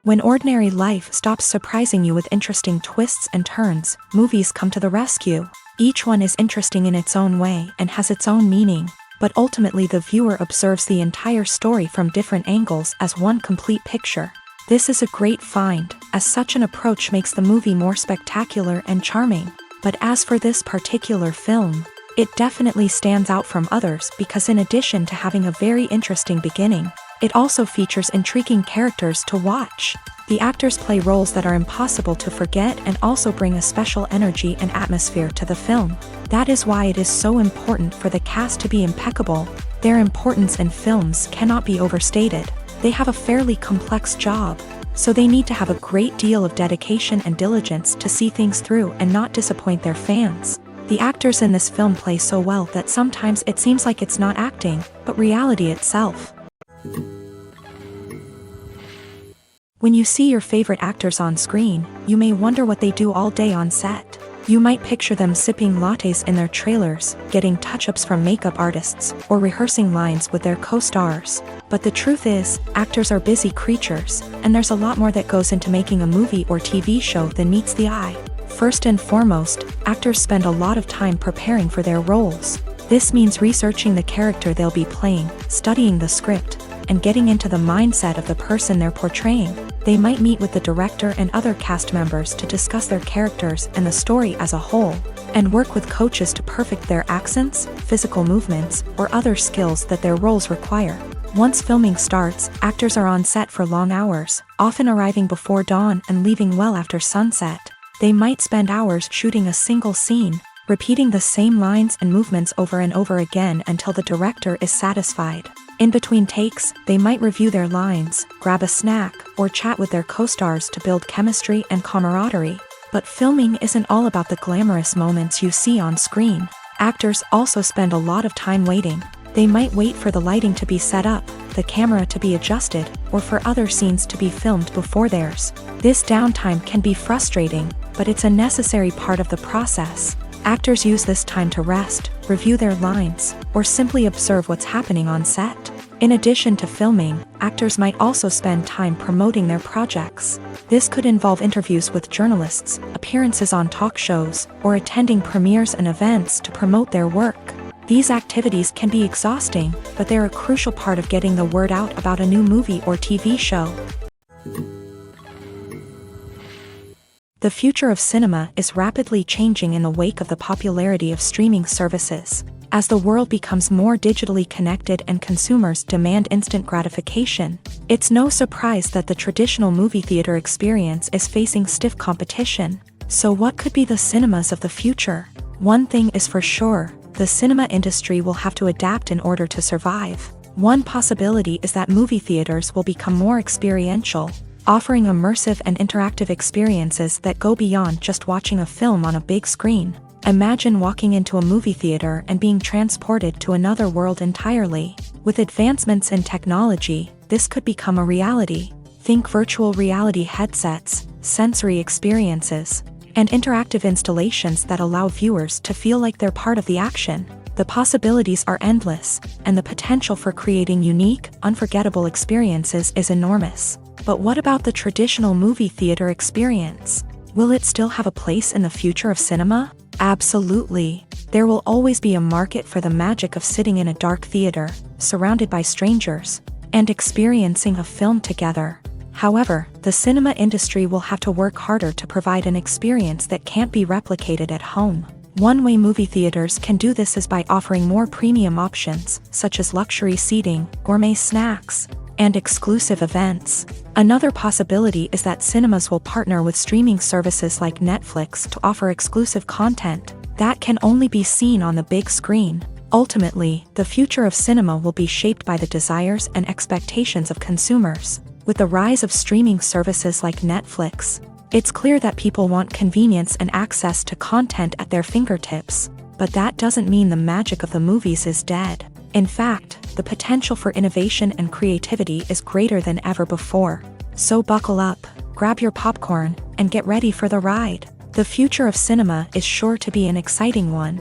When ordinary life stops surprising you with interesting twists and turns, movies come to the rescue. Each one is interesting in its own way and has its own meaning, but ultimately the viewer observes the entire story from different angles as one complete picture. This is a great find, as such an approach makes the movie more spectacular and charming. But as for this particular film, it definitely stands out from others because in addition to having a very interesting beginning, it also features intriguing characters to watch. The actors play roles that are impossible to forget and also bring a special energy and atmosphere to the film. That is why it is so important for the cast to be impeccable. Their importance in films cannot be overstated. They have a fairly complex job, so they need to have a great deal of dedication and diligence to see things through and not disappoint their fans. The actors in this film play so well that sometimes it seems like it's not acting, but reality itself. When you see your favorite actors on screen, you may wonder what they do all day on set. You might picture them sipping lattes in their trailers, getting touch-ups from makeup artists, or rehearsing lines with their co-stars. But the truth is, actors are busy creatures, and there's a lot more that goes into making a movie or TV show than meets the eye. First and foremost, actors spend a lot of time preparing for their roles. This means researching the character they'll be playing, studying the script, and getting into the mindset of the person they're portraying. They might meet with the director and other cast members to discuss their characters and the story as a whole, and work with coaches to perfect their accents, physical movements, or other skills that their roles require. Once filming starts, actors are on set for long hours, often arriving before dawn and leaving well after sunset. They might spend hours shooting a single scene, repeating the same lines and movements over and over again until the director is satisfied. In between takes, they might review their lines, grab a snack, or chat with their co-stars to build chemistry and camaraderie. But filming isn't all about the glamorous moments you see on screen. Actors also spend a lot of time waiting. They might wait for the lighting to be set up, the camera to be adjusted, or for other scenes to be filmed before theirs. This downtime can be frustrating, but it's a necessary part of the process. Actors use this time to rest, review their lines, or simply observe what's happening on set. In addition to filming, actors might also spend time promoting their projects. This could involve interviews with journalists, appearances on talk shows, or attending premieres and events to promote their work. These activities can be exhausting, but they're a crucial part of getting the word out about a new movie or TV show. The future of cinema is rapidly changing in the wake of the popularity of streaming services. As the world becomes more digitally connected and consumers demand instant gratification, it's no surprise that the traditional movie theater experience is facing stiff competition. So what could be the cinemas of the future? One thing is for sure, the cinema industry will have to adapt in order to survive. One possibility is that movie theaters will become more experiential, offering immersive and interactive experiences that go beyond just watching a film on a big screen. Imagine walking into a movie theater and being transported to another world entirely. With advancements in technology, this could become a reality. Think virtual reality headsets, sensory experiences, and interactive installations that allow viewers to feel like they're part of the action. The possibilities are endless, and the potential for creating unique, unforgettable experiences is enormous. But what about the traditional movie theater experience? Will it still have a place in the future of cinema? Absolutely. There will always be a market for the magic of sitting in a dark theater, surrounded by strangers, and experiencing a film together. However, the cinema industry will have to work harder to provide an experience that can't be replicated at home. One way movie theaters can do this is by offering more premium options, such as luxury seating, gourmet snacks, and exclusive events. Another possibility is that cinemas will partner with streaming services like Netflix to offer exclusive content that can only be seen on the big screen. Ultimately, the future of cinema will be shaped by the desires and expectations of consumers. With the rise of streaming services like Netflix, it's clear that people want convenience and access to content at their fingertips. But that doesn't mean the magic of the movies is dead. In fact, the potential for innovation and creativity is greater than ever before. So buckle up, grab your popcorn, and get ready for the ride. The future of cinema is sure to be an exciting one.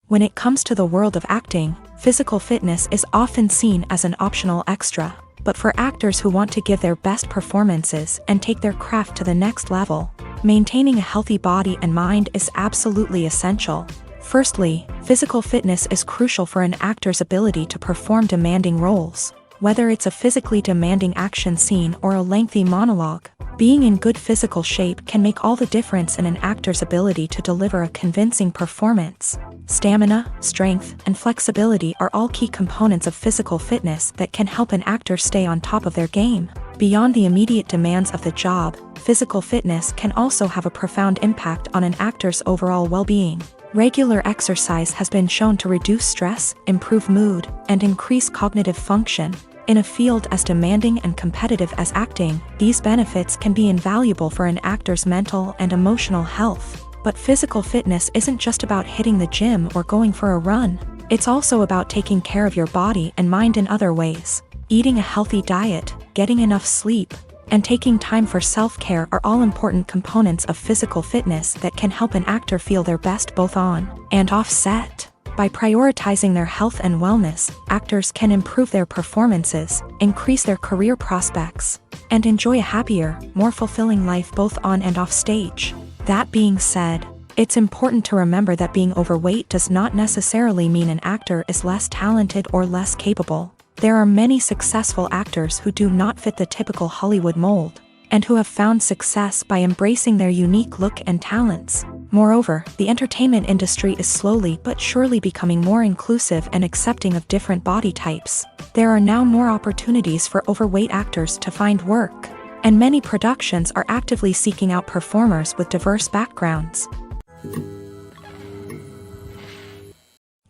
When it comes to the world of acting, physical fitness is often seen as an optional extra. but for actors who want to give their best performances and take their craft to the next level, maintaining a healthy body and mind is absolutely essential. Firstly, physical fitness is crucial for an actor's ability to perform demanding roles. Whether it's a physically demanding action scene or a lengthy monologue, being in good physical shape can make all the difference in an actor's ability to deliver a convincing performance. Stamina, strength, and flexibility are all key components of physical fitness that can help an actor stay on top of their game. Beyond the immediate demands of the job, physical fitness can also have a profound impact on an actor's overall well-being. Regular exercise has been shown to reduce stress, improve mood, and increase cognitive function. In a field as demanding and competitive as acting, these benefits can be invaluable for an actor's mental and emotional health. But physical fitness isn't just about hitting the gym or going for a run. It's also about taking care of your body and mind in other ways. Eating a healthy diet, getting enough sleep, and taking time for self-care are all important components of physical fitness that can help an actor feel their best both on and off set. By prioritizing their health and wellness, actors can improve their performances, increase their career prospects, and enjoy a happier, more fulfilling life both on and off stage. That being said, it's important to remember that being overweight does not necessarily mean an actor is less talented or less capable. There are many successful actors who do not fit the typical Hollywood mold, and who have found success by embracing their unique look and talents. Moreover, the entertainment industry is slowly but surely becoming more inclusive and accepting of different body types. There are now more opportunities for overweight actors to find work, and many productions are actively seeking out performers with diverse backgrounds.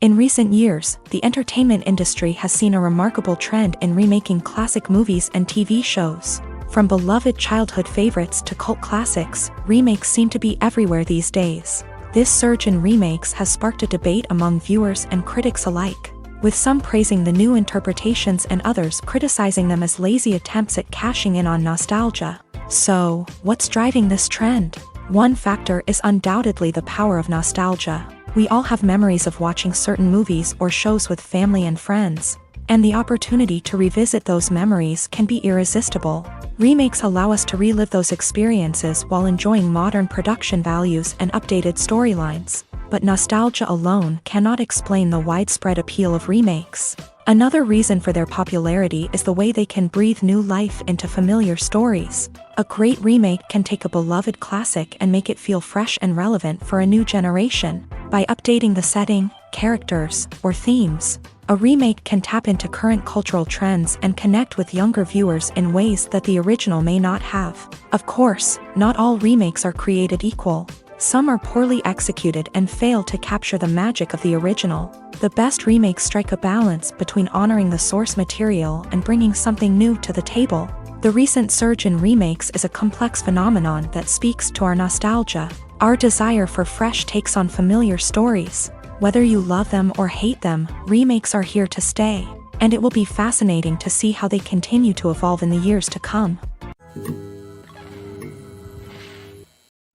In recent years, the entertainment industry has seen a remarkable trend in remaking classic movies and TV shows. From beloved childhood favorites to cult classics, remakes seem to be everywhere these days. This surge in remakes has sparked a debate among viewers and critics alike, with some praising the new interpretations and others criticizing them as lazy attempts at cashing in on nostalgia. So, what's driving this trend? One factor is undoubtedly the power of nostalgia. We all have memories of watching certain movies or shows with family and friends, and the opportunity to revisit those memories can be irresistible. Remakes allow us to relive those experiences while enjoying modern production values and updated storylines. But nostalgia alone cannot explain the widespread appeal of remakes. Another reason for their popularity is the way they can breathe new life into familiar stories. A great remake can take a beloved classic and make it feel fresh and relevant for a new generation. By updating the setting, characters, or themes, a remake can tap into current cultural trends and connect with younger viewers in ways that the original may not have. Of course, not all remakes are created equal. Some are poorly executed and fail to capture the magic of the original. The best remakes strike a balance between honoring the source material and bringing something new to the table. The recent surge in remakes is a complex phenomenon that speaks to our nostalgia, our desire for fresh takes on familiar stories. Whether you love them or hate them, remakes are here to stay, and it will be fascinating to see how they continue to evolve in the years to come.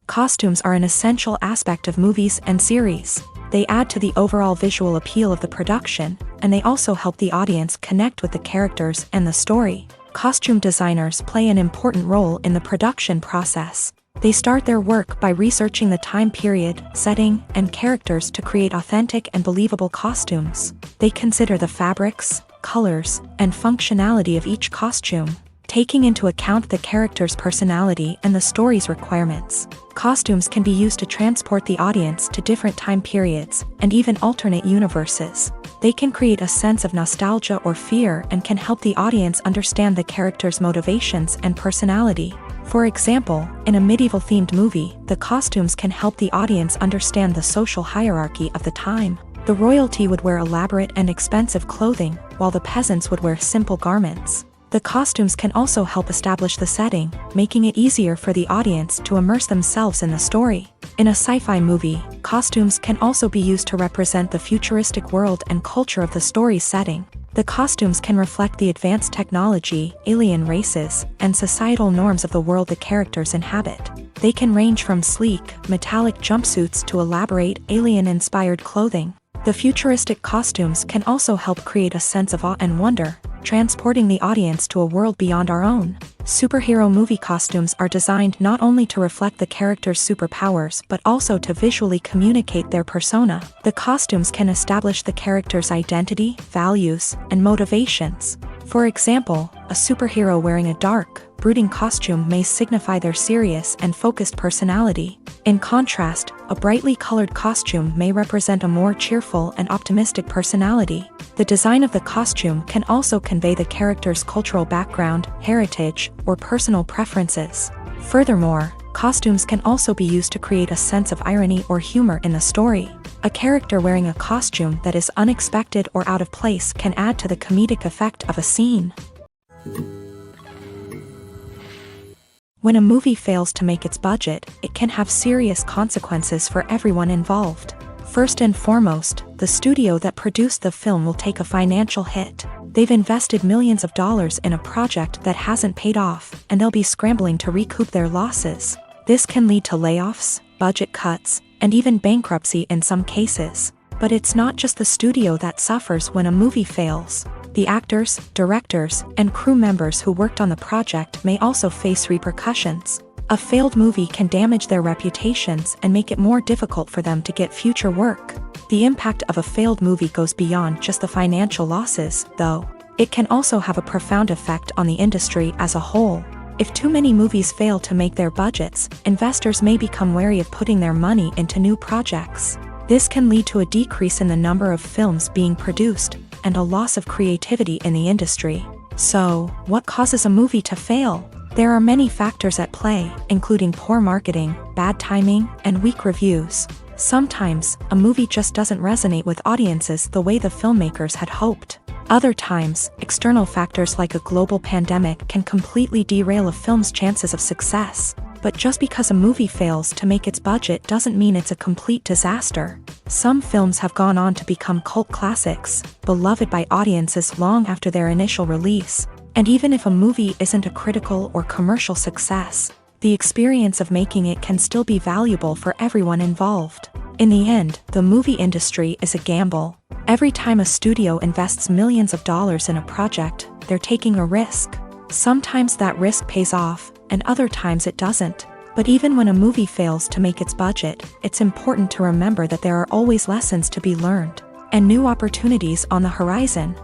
Costumes are an essential aspect of movies and series. They add to the overall visual appeal of the production, and they also help the audience connect with the characters and the story. Costume designers play an important role in the production process. They start their work by researching the time period, setting, and characters to create authentic and believable costumes. They consider the fabrics, colors, and functionality of each costume, taking into account the character's personality and the story's requirements. Costumes can be used to transport the audience to different time periods and even alternate universes. They can create a sense of nostalgia or fear and can help the audience understand the character's motivations and personality. For example, in a medieval-themed movie, the costumes can help the audience understand the social hierarchy of the time. The royalty would wear elaborate and expensive clothing, while the peasants would wear simple garments. The costumes can also help establish the setting, making it easier for the audience to immerse themselves in the story. In a sci-fi movie, costumes can also be used to represent the futuristic world and culture of the story's setting. The costumes can reflect the advanced technology, alien races, and societal norms of the world the characters inhabit. They can range from sleek, metallic jumpsuits to elaborate, alien-inspired clothing. The futuristic costumes can also help create a sense of awe and wonder, transporting the audience to a world beyond our own. Superhero movie costumes are designed not only to reflect the character's superpowers but also to visually communicate their persona. The costumes can establish the character's identity, values, and motivations. For example, a superhero wearing a dark, brooding costume may signify their serious and focused personality. In contrast, a brightly colored costume may represent a more cheerful and optimistic personality. The design of the costume can also convey the character's cultural background, heritage, or personal preferences. Furthermore, costumes can also be used to create a sense of irony or humor in the story. A character wearing a costume that is unexpected or out of place can add to the comedic effect of a scene. When a movie fails to make its budget, it can have serious consequences for everyone involved. First and foremost, the studio that produced the film will take a financial hit. They've invested millions of dollars in a project that hasn't paid off, and they'll be scrambling to recoup their losses. This can lead to layoffs, budget cuts, and even bankruptcy in some cases. But it's not just the studio that suffers when a movie fails. The actors, directors, and crew members who worked on the project may also face repercussions. A failed movie can damage their reputations and make it more difficult for them to get future work. The impact of a failed movie goes beyond just the financial losses, though. It can also have a profound effect on the industry as a whole. If too many movies fail to make their budgets, investors may become wary of putting their money into new projects. This can lead to a decrease in the number of films being produced, and a loss of creativity in the industry. So, what causes a movie to fail? There are many factors at play, including poor marketing, bad timing, and weak reviews. Sometimes, a movie just doesn't resonate with audiences the way the filmmakers had hoped. Other times, external factors like a global pandemic can completely derail a film's chances of success. But just because a movie fails to make its budget doesn't mean it's a complete disaster. Some films have gone on to become cult classics, beloved by audiences long after their initial release. And even if a movie isn't a critical or commercial success, the experience of making it can still be valuable for everyone involved. In the end, the movie industry is a gamble. Every time a studio invests millions of dollars in a project, they're taking a risk. Sometimes that risk pays off, and other times it doesn't. But even when a movie fails to make its budget, it's important to remember that there are always lessons to be learned, and new opportunities on the horizon.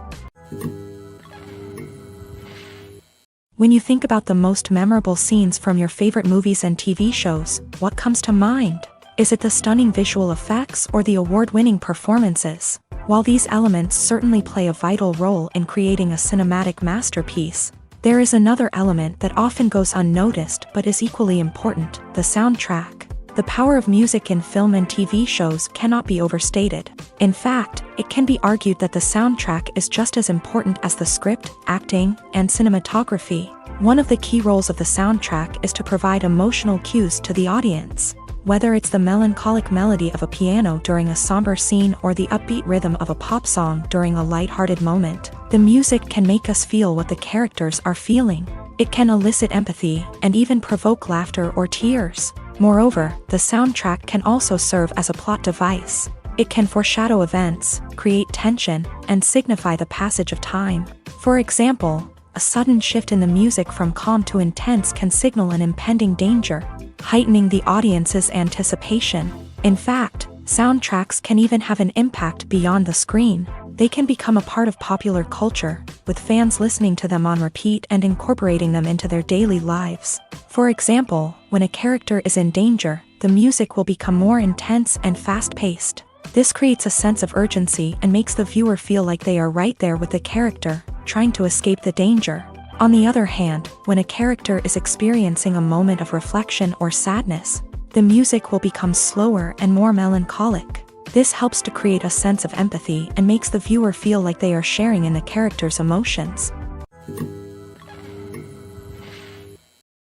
When you think about the most memorable scenes from your favorite movies and TV shows, what comes to mind? Is it the stunning visual effects or the award-winning performances? While these elements certainly play a vital role in creating a cinematic masterpiece, there is another element that often goes unnoticed but is equally important: the soundtrack. The power of music in film and TV shows cannot be overstated. In fact, it can be argued that the soundtrack is just as important as the script, acting, and cinematography. One of the key roles of the soundtrack is to provide emotional cues to the audience. Whether it's the melancholic melody of a piano during a somber scene or the upbeat rhythm of a pop song during a light-hearted moment, the music can make us feel what the characters are feeling. It can elicit empathy and even provoke laughter or tears. Moreover, the soundtrack can also serve as a plot device. It can foreshadow events, create tension, and signify the passage of time. For example, a sudden shift in the music from calm to intense can signal an impending danger, heightening the audience's anticipation. In fact, soundtracks can even have an impact beyond the screen. They can become a part of popular culture, with fans listening to them on repeat and incorporating them into their daily lives. For example, when a character is in danger, the music will become more intense and fast-paced. This creates a sense of urgency and makes the viewer feel like they are right there with the character, trying to escape the danger. On the other hand, when a character is experiencing a moment of reflection or sadness, the music will become slower and more melancholic. This helps to create a sense of empathy and makes the viewer feel like they are sharing in the character's emotions.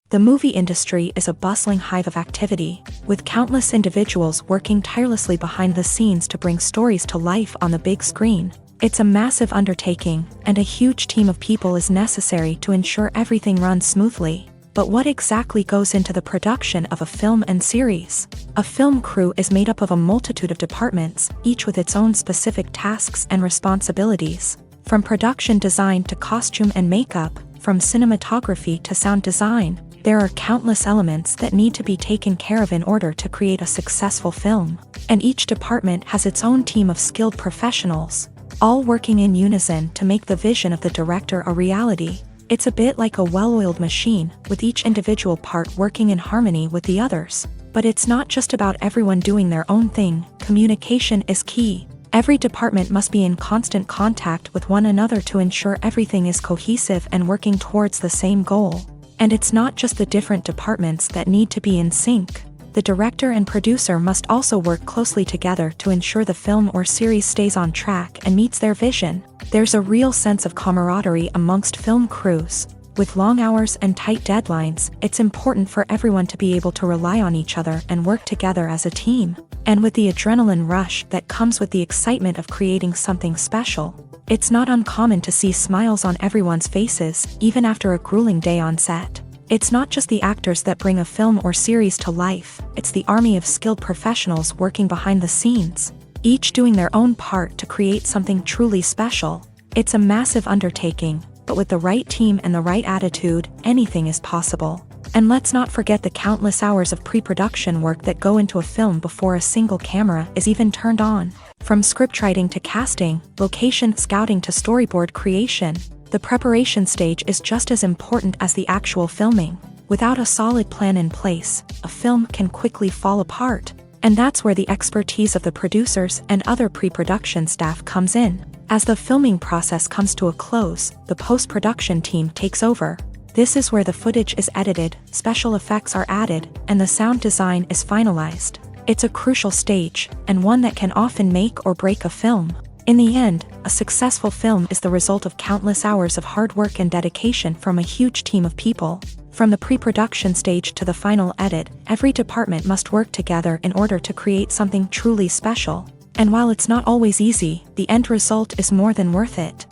The movie industry is a bustling hive of activity, with countless individuals working tirelessly behind the scenes to bring stories to life on the big screen. It's a massive undertaking, and a huge team of people is necessary to ensure everything runs smoothly. But what exactly goes into the production of a film and series? A film crew is made up of a multitude of departments, each with its own specific tasks and responsibilities. From production design to costume and makeup, from cinematography to sound design, there are countless elements that need to be taken care of in order to create a successful film. And each department has its own team of skilled professionals, all working in unison to make the vision of the director a reality. It's a bit like a well-oiled machine, with each individual part working in harmony with the others. But it's not just about everyone doing their own thing. Communication is key. Every department must be in constant contact with one another to ensure everything is cohesive and working towards the same goal. And it's not just the different departments that need to be in sync. The director and producer must also work closely together to ensure the film or series stays on track and meets their vision. There's a real sense of camaraderie amongst film crews. With long hours and tight deadlines, it's important for everyone to be able to rely on each other and work together as a team. And with the adrenaline rush that comes with the excitement of creating something special, it's not uncommon to see smiles on everyone's faces, even after a grueling day on set. It's not just the actors that bring a film or series to life, it's the army of skilled professionals working behind the scenes, each doing their own part to create something truly special. It's a massive undertaking, but with the right team and the right attitude, anything is possible. And let's not forget the countless hours of pre-production work that go into a film before a single camera is even turned on. From scriptwriting to casting, location scouting to storyboard creation, the preparation stage is just as important as the actual filming. Without a solid plan in place, a film can quickly fall apart. And that's where the expertise of the producers and other pre-production staff comes in. As the filming process comes to a close, the post-production team takes over. This is where the footage is edited, special effects are added, and the sound design is finalized. It's a crucial stage, and one that can often make or break a film. In the end, a successful film is the result of countless hours of hard work and dedication from a huge team of people. From the pre-production stage to the final edit, every department must work together in order to create something truly special. And while it's not always easy, the end result is more than worth it.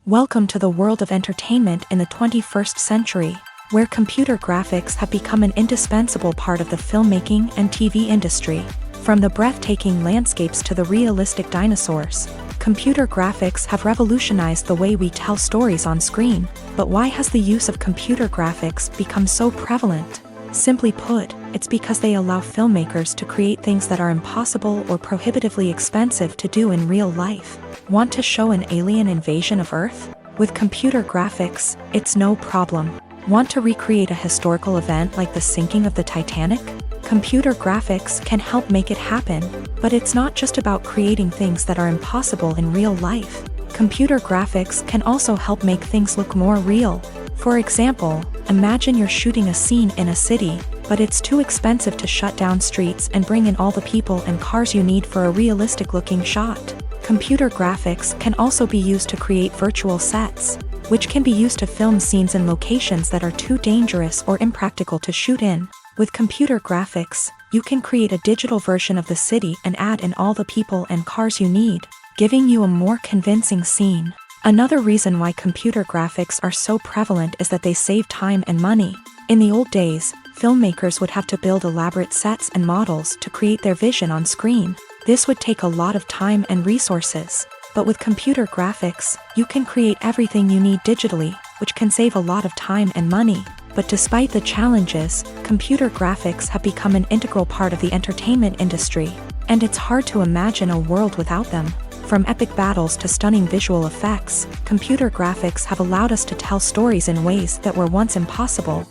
Welcome to the world of entertainment in the 21st century, where computer graphics have become an indispensable part of the filmmaking and TV industry. From the breathtaking landscapes to the realistic dinosaurs, computer graphics have revolutionized the way we tell stories on screen. But why has the use of computer graphics become so prevalent? Simply put, it's because they allow filmmakers to create things that are impossible or prohibitively expensive to do in real life. Want to show an alien invasion of Earth? With computer graphics, it's no problem. Want to recreate a historical event like the sinking of the Titanic? Computer graphics can help make it happen. But it's not just about creating things that are impossible in real life. Computer graphics can also help make things look more real. For example, imagine you're shooting a scene in a city, but it's too expensive to shut down streets and bring in all the people and cars you need for a realistic-looking shot. Computer graphics can also be used to create virtual sets, which can be used to film scenes in locations that are too dangerous or impractical to shoot in. With computer graphics, you can create a digital version of the city and add in all the people and cars you need, giving you a more convincing scene. Another reason why computer graphics are so prevalent is that they save time and money. In the old days, filmmakers would have to build elaborate sets and models to create their vision on screen. This would take a lot of time and resources. But with computer graphics, you can create everything you need digitally, which can save a lot of time and money. But despite the challenges, computer graphics have become an integral part of the entertainment industry. And it's hard to imagine a world without them. From epic battles to stunning visual effects, computer graphics have allowed us to tell stories in ways that were once impossible.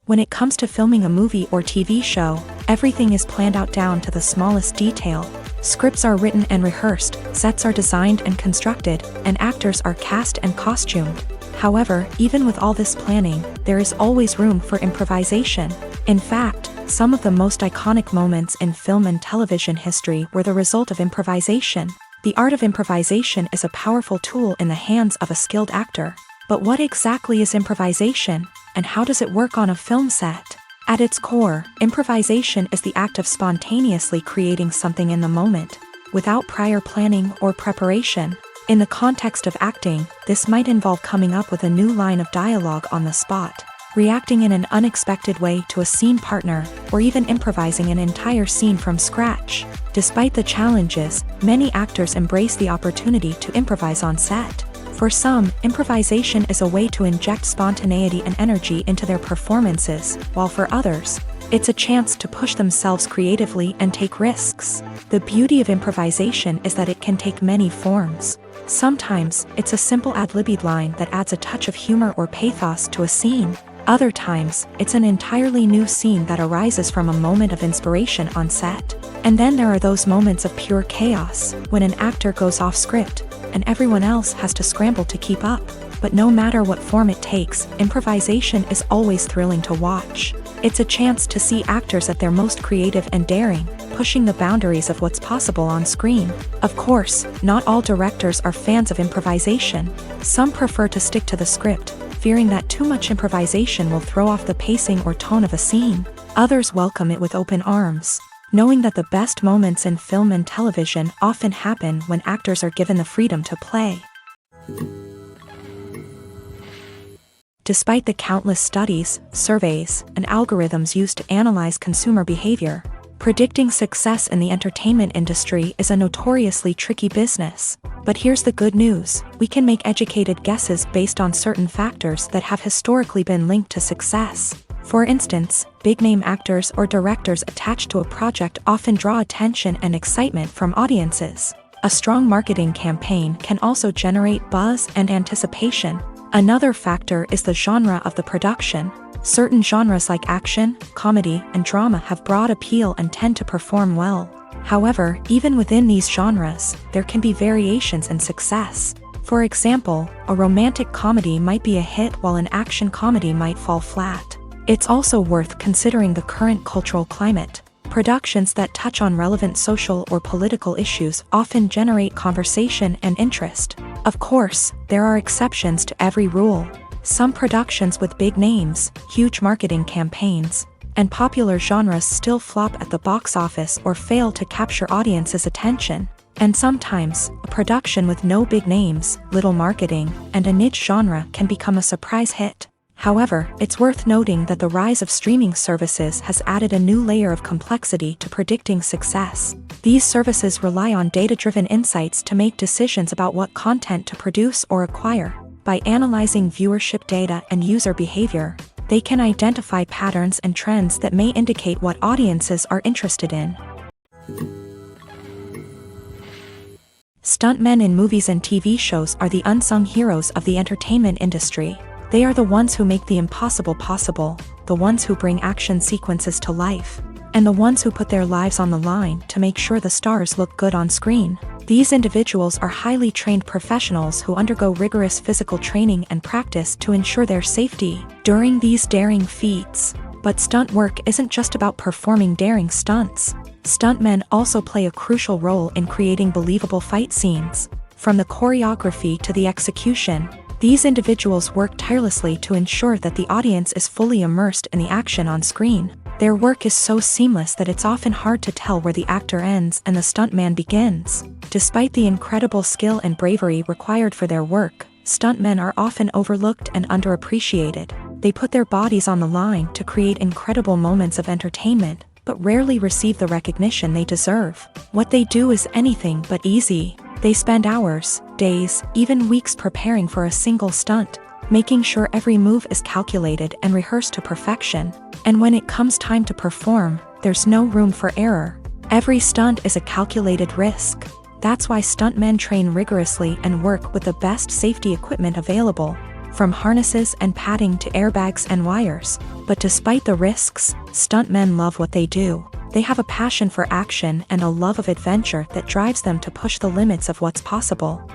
When it comes to filming a movie or TV show, everything is planned out down to the smallest detail. Scripts are written and rehearsed, sets are designed and constructed, and actors are cast and costumed. However, even with all this planning, there is always room for improvisation. In fact, some of the most iconic moments in film and television history were the result of improvisation. The art of improvisation is a powerful tool in the hands of a skilled actor. But what exactly is improvisation, and how does it work on a film set? At its core, improvisation is the act of spontaneously creating something in the moment, without prior planning or preparation. In the context of acting, this might involve coming up with a new line of dialogue on the spot, reacting in an unexpected way to a scene partner, or even improvising an entire scene from scratch. Despite the challenges, many actors embrace the opportunity to improvise on set. For some, improvisation is a way to inject spontaneity and energy into their performances, while for others, it's a chance to push themselves creatively and take risks. The beauty of improvisation is that it can take many forms. Sometimes, it's a simple ad-libbed line that adds a touch of humor or pathos to a scene. Other times, it's an entirely new scene that arises from a moment of inspiration on set. And then there are those moments of pure chaos, when an actor goes off script, and everyone else has to scramble to keep up. But no matter what form it takes, improvisation is always thrilling to watch. It's a chance to see actors at their most creative and daring, pushing the boundaries of what's possible on screen. Of course, not all directors are fans of improvisation. Some prefer to stick to the script, fearing that too much improvisation will throw off the pacing or tone of a scene. Others welcome it with open arms, knowing that the best moments in film and television often happen when actors are given the freedom to play. Despite the countless studies, surveys, and algorithms used to analyze consumer behavior, predicting success in the entertainment industry is a notoriously tricky business. But here's the good news: we can make educated guesses based on certain factors that have historically been linked to success. For instance, big-name actors or directors attached to a project often draw attention and excitement from audiences. A strong marketing campaign can also generate buzz and anticipation. Another factor is the genre of the production. Certain genres like action, comedy, and drama have broad appeal and tend to perform well. However, even within these genres, there can be variations in success. For example, a romantic comedy might be a hit while an action comedy might fall flat. It's also worth considering the current cultural climate. Productions that touch on relevant social or political issues often generate conversation and interest. Of course, there are exceptions to every rule. Some productions with big names, huge marketing campaigns, and popular genres still flop at the box office or fail to capture audiences' attention. And sometimes, a production with no big names, little marketing, and a niche genre can become a surprise hit. However, it's worth noting that the rise of streaming services has added a new layer of complexity to predicting success. These services rely on data-driven insights to make decisions about what content to produce or acquire. By analyzing viewership data and user behavior, they can identify patterns and trends that may indicate what audiences are interested in. Stuntmen in movies and TV shows are the unsung heroes of the entertainment industry. They are the ones who make the impossible possible, the ones who bring action sequences to life, and the ones who put their lives on the line to make sure the stars look good on screen. These individuals are highly trained professionals who undergo rigorous physical training and practice to ensure their safety during these daring feats. But stunt work isn't just about performing daring stunts. Stuntmen also play a crucial role in creating believable fight scenes. From the choreography to the execution, these individuals work tirelessly to ensure that the audience is fully immersed in the action on screen. Their work is so seamless that it's often hard to tell where the actor ends and the stuntman begins. Despite the incredible skill and bravery required for their work, stuntmen are often overlooked and underappreciated. They put their bodies on the line to create incredible moments of entertainment, but rarely receive the recognition they deserve. What they do is anything but easy. They spend hours, days, even weeks preparing for a single stunt, making sure every move is calculated and rehearsed to perfection. And when it comes time to perform, there's no room for error. Every stunt is a calculated risk. That's why stuntmen train rigorously and work with the best safety equipment available, from harnesses and padding to airbags and wires. But despite the risks, stuntmen love what they do. They have a passion for action and a love of adventure that drives them to push the limits of what's possible.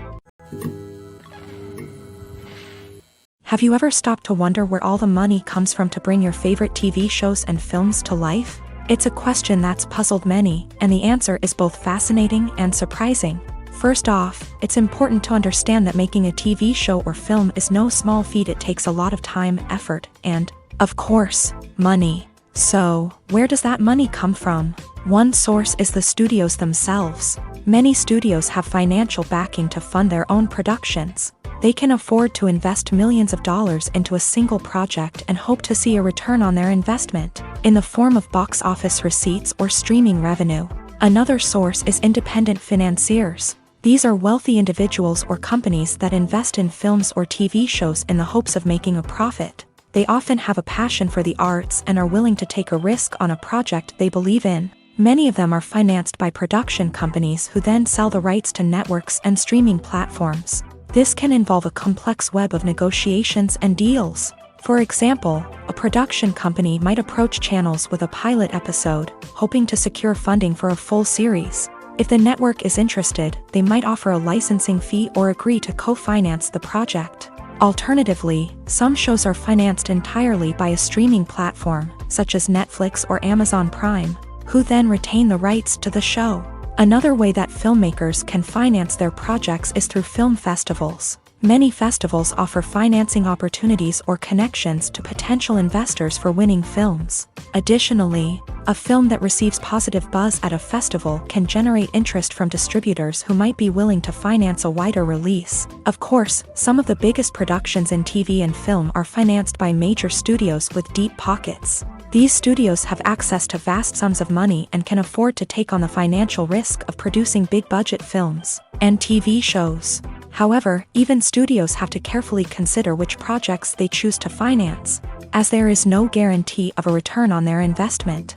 Have you ever stopped to wonder where all the money comes from to bring your favorite TV shows and films to life? It's a question that's puzzled many, and the answer is both fascinating and surprising. First off, it's important to understand that making a TV show or film is no small feat. It takes a lot of time, effort, and, of course, money. So, where does that money come from? One source is the studios themselves. Many studios have financial backing to fund their own productions. They can afford to invest millions of dollars into a single project and hope to see a return on their investment, in the form of box office receipts or streaming revenue. Another source is independent financiers. These are wealthy individuals or companies that invest in films or TV shows in the hopes of making a profit. They often have a passion for the arts and are willing to take a risk on a project they believe in. Many of them are financed by production companies who then sell the rights to networks and streaming platforms. This can involve a complex web of negotiations and deals. For example, a production company might approach channels with a pilot episode, hoping to secure funding for a full series. If the network is interested, they might offer a licensing fee or agree to co-finance the project. Alternatively, some shows are financed entirely by a streaming platform, such as Netflix or Amazon Prime, who then retain the rights to the show. Another way that filmmakers can finance their projects is through film festivals. Many festivals offer financing opportunities or connections to potential investors for winning films. Additionally, a film that receives positive buzz at a festival can generate interest from distributors who might be willing to finance a wider release. Of course, some of the biggest productions in TV and film are financed by major studios with deep pockets. These studios have access to vast sums of money and can afford to take on the financial risk of producing big-budget films and TV shows. However, even studios have to carefully consider which projects they choose to finance, as there is no guarantee of a return on their investment.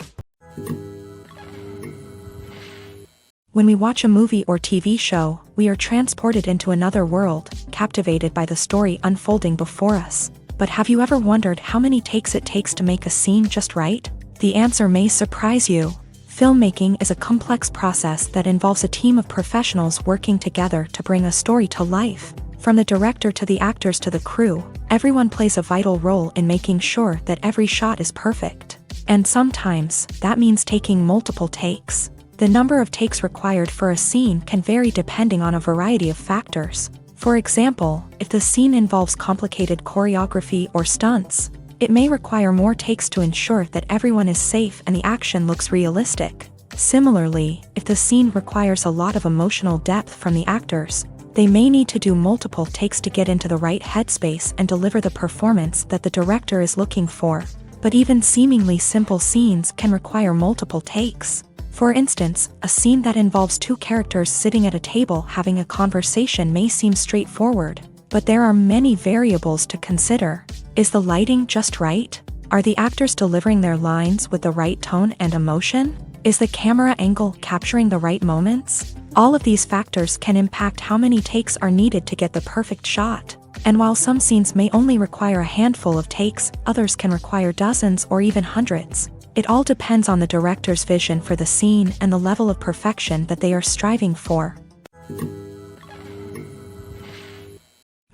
When we watch a movie or TV show, we are transported into another world, captivated by the story unfolding before us. But have you ever wondered how many takes it takes to make a scene just right? The answer may surprise you. Filmmaking is a complex process that involves a team of professionals working together to bring a story to life. From the director to the actors to the crew, everyone plays a vital role in making sure that every shot is perfect. And sometimes, that means taking multiple takes. The number of takes required for a scene can vary depending on a variety of factors. For example, if the scene involves complicated choreography or stunts, it may require more takes to ensure that everyone is safe and the action looks realistic. Similarly, if the scene requires a lot of emotional depth from the actors, they may need to do multiple takes to get into the right headspace and deliver the performance that the director is looking for. But even seemingly simple scenes can require multiple takes. For instance, a scene that involves two characters sitting at a table having a conversation may seem straightforward, but there are many variables to consider. Is the lighting just right? Are the actors delivering their lines with the right tone and emotion? Is the camera angle capturing the right moments? All of these factors can impact how many takes are needed to get the perfect shot. And while some scenes may only require a handful of takes, others can require dozens or even hundreds. It all depends on the director's vision for the scene and the level of perfection that they are striving for.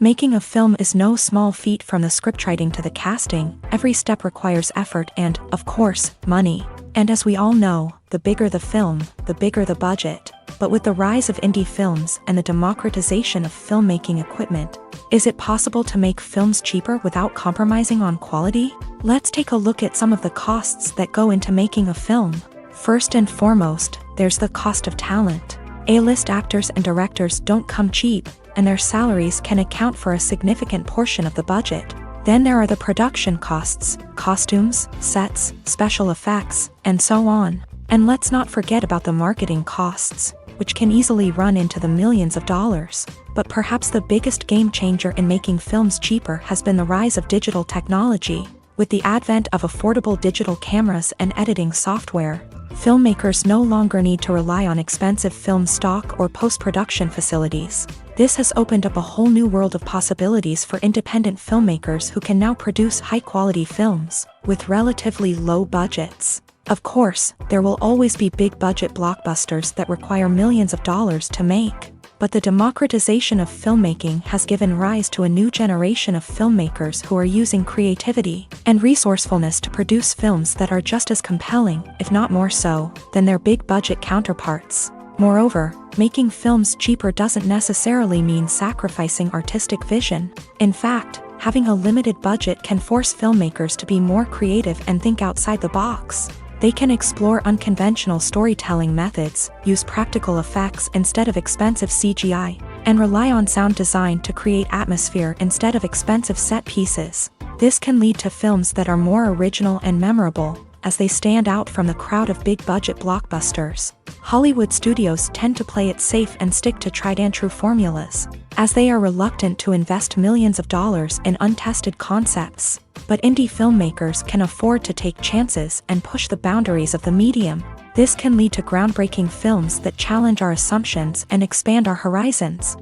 Making a film is no small feat. From the scriptwriting to the casting, every step requires effort and, of course, money. And as we all know, the bigger the film, the bigger the budget. But with the rise of indie films and the democratization of filmmaking equipment, is it possible to make films cheaper without compromising on quality? Let's take a look at some of the costs that go into making a film. First and foremost, there's the cost of talent. A-list actors and directors don't come cheap, and their salaries can account for a significant portion of the budget. Then there are the production costs, costumes, sets, special effects, and so on. And let's not forget about the marketing costs, which can easily run into the millions of dollars. But perhaps the biggest game changer in making films cheaper has been the rise of digital technology. With the advent of affordable digital cameras and editing software, filmmakers no longer need to rely on expensive film stock or post-production facilities. This has opened up a whole new world of possibilities for independent filmmakers who can now produce high-quality films with relatively low budgets. Of course, there will always be big-budget blockbusters that require millions of dollars to make. But the democratization of filmmaking has given rise to a new generation of filmmakers who are using creativity and resourcefulness to produce films that are just as compelling, if not more so, than their big-budget counterparts. Moreover, making films cheaper doesn't necessarily mean sacrificing artistic vision. In fact, Having a limited budget can force filmmakers to be more creative and think outside the box. They can explore unconventional storytelling methods, use practical effects instead of expensive CGI, and rely on sound design to create atmosphere instead of expensive set pieces. This can lead to films that are more original and memorable, as they stand out from the crowd of big-budget blockbusters. Hollywood studios tend to play it safe and stick to tried-and-true formulas, as they are reluctant to invest millions of dollars in untested concepts. But indie filmmakers can afford to take chances and push the boundaries of the medium. This can lead to groundbreaking films that challenge our assumptions and expand our horizons.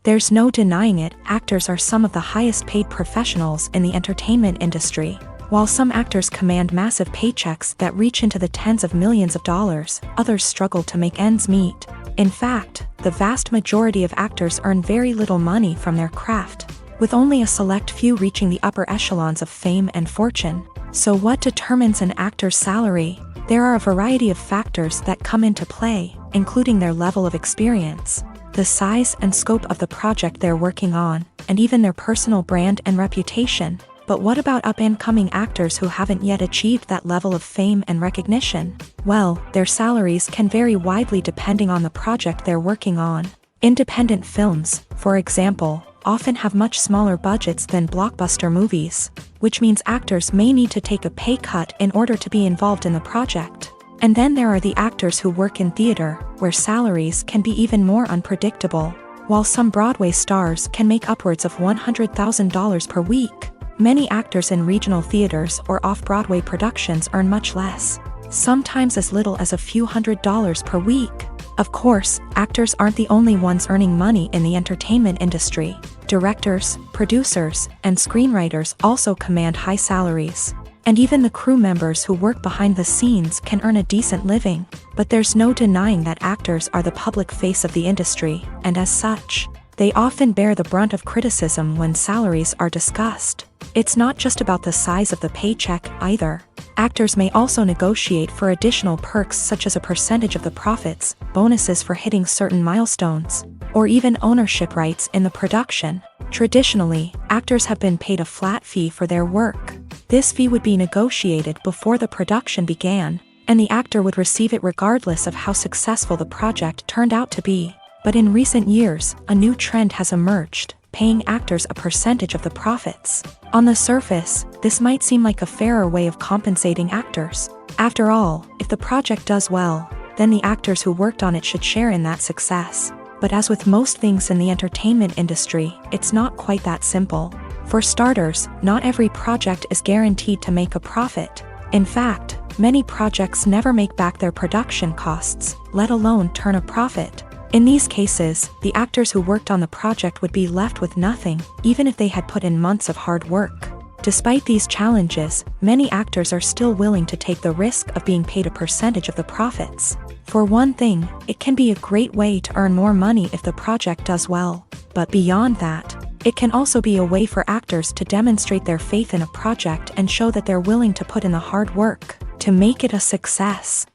There's no denying it, actors are some of the highest-paid professionals in the entertainment industry. While some actors command massive paychecks that reach into the tens of millions of dollars, others struggle to make ends meet. In fact, the vast majority of actors earn very little money from their craft, with only a select few reaching the upper echelons of fame and fortune. So what determines an actor's salary? There are a variety of factors that come into play, including their level of experience, the size and scope of the project they're working on, and even their personal brand and reputation. But what about up-and-coming actors who haven't yet achieved that level of fame and recognition? Well, their salaries can vary widely depending on the project they're working on. Independent films, for example, often have much smaller budgets than blockbuster movies, which means actors may need to take a pay cut in order to be involved in the project. And then there are the actors who work in theater, where salaries can be even more unpredictable. While some Broadway stars can make upwards of $100,000 per week, many actors in regional theaters or off-Broadway productions earn much less, sometimes as little as a few $100s per week. Of course, actors aren't the only ones earning money in the entertainment industry. Directors, producers, and screenwriters also command high salaries. And even the crew members who work behind the scenes can earn a decent living. But there's no denying that actors are the public face of the industry, and as such, they often bear the brunt of criticism when salaries are discussed. It's not just about the size of the paycheck, either. Actors may also negotiate for additional perks such as a percentage of the profits, bonuses for hitting certain milestones, or even ownership rights in the production. Traditionally, actors have been paid a flat fee for their work. This fee would be negotiated before the production began, and the actor would receive it regardless of how successful the project turned out to be. But in recent years, a new trend has emerged, paying actors a percentage of the profits. On the surface, this might seem like a fairer way of compensating actors. After all, if the project does well, then the actors who worked on it should share in that success. But as with most things in the entertainment industry, it's not quite that simple. For starters, not every project is guaranteed to make a profit. In fact, many projects never make back their production costs, let alone turn a profit. In these cases, the actors who worked on the project would be left with nothing, even if they had put in months of hard work. Despite these challenges, many actors are still willing to take the risk of being paid a percentage of the profits. For one thing, it can be a great way to earn more money if the project does well. But beyond that, it can also be a way for actors to demonstrate their faith in a project and show that they're willing to put in the hard work to make it a success.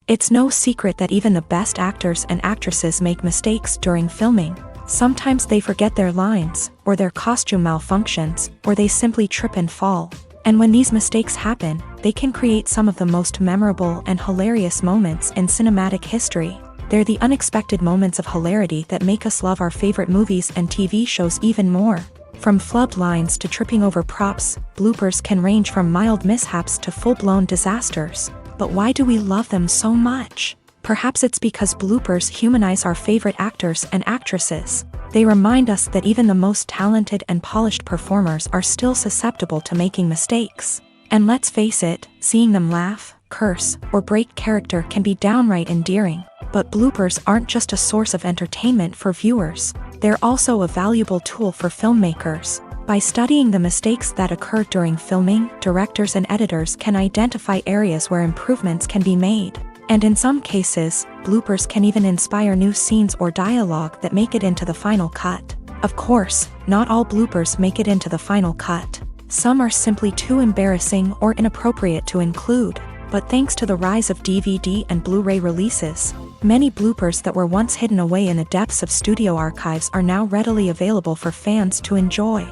It's no secret that even the best actors and actresses make mistakes during filming. Sometimes they forget their lines, or their costume malfunctions, or they simply trip and fall. And when these mistakes happen, they can create some of the most memorable and hilarious moments in cinematic history. They're the unexpected moments of hilarity that make us love our favorite movies and TV shows even more. From flubbed lines to tripping over props, bloopers can range from mild mishaps to full-blown disasters. But why do we love them so much? Perhaps it's because bloopers humanize our favorite actors and actresses. They remind us that even the most talented and polished performers are still susceptible to making mistakes. And let's face it, seeing them laugh, curse, or break character can be downright endearing. But bloopers aren't just a source of entertainment for viewers. They're also a valuable tool for filmmakers. By studying the mistakes that occur during filming, directors and editors can identify areas where improvements can be made. And in some cases, bloopers can even inspire new scenes or dialogue that make it into the final cut. Of course, not all bloopers make it into the final cut. Some are simply too embarrassing or inappropriate to include. But thanks to the rise of DVD and Blu-ray releases, many bloopers that were once hidden away in the depths of studio archives are now readily available for fans to enjoy.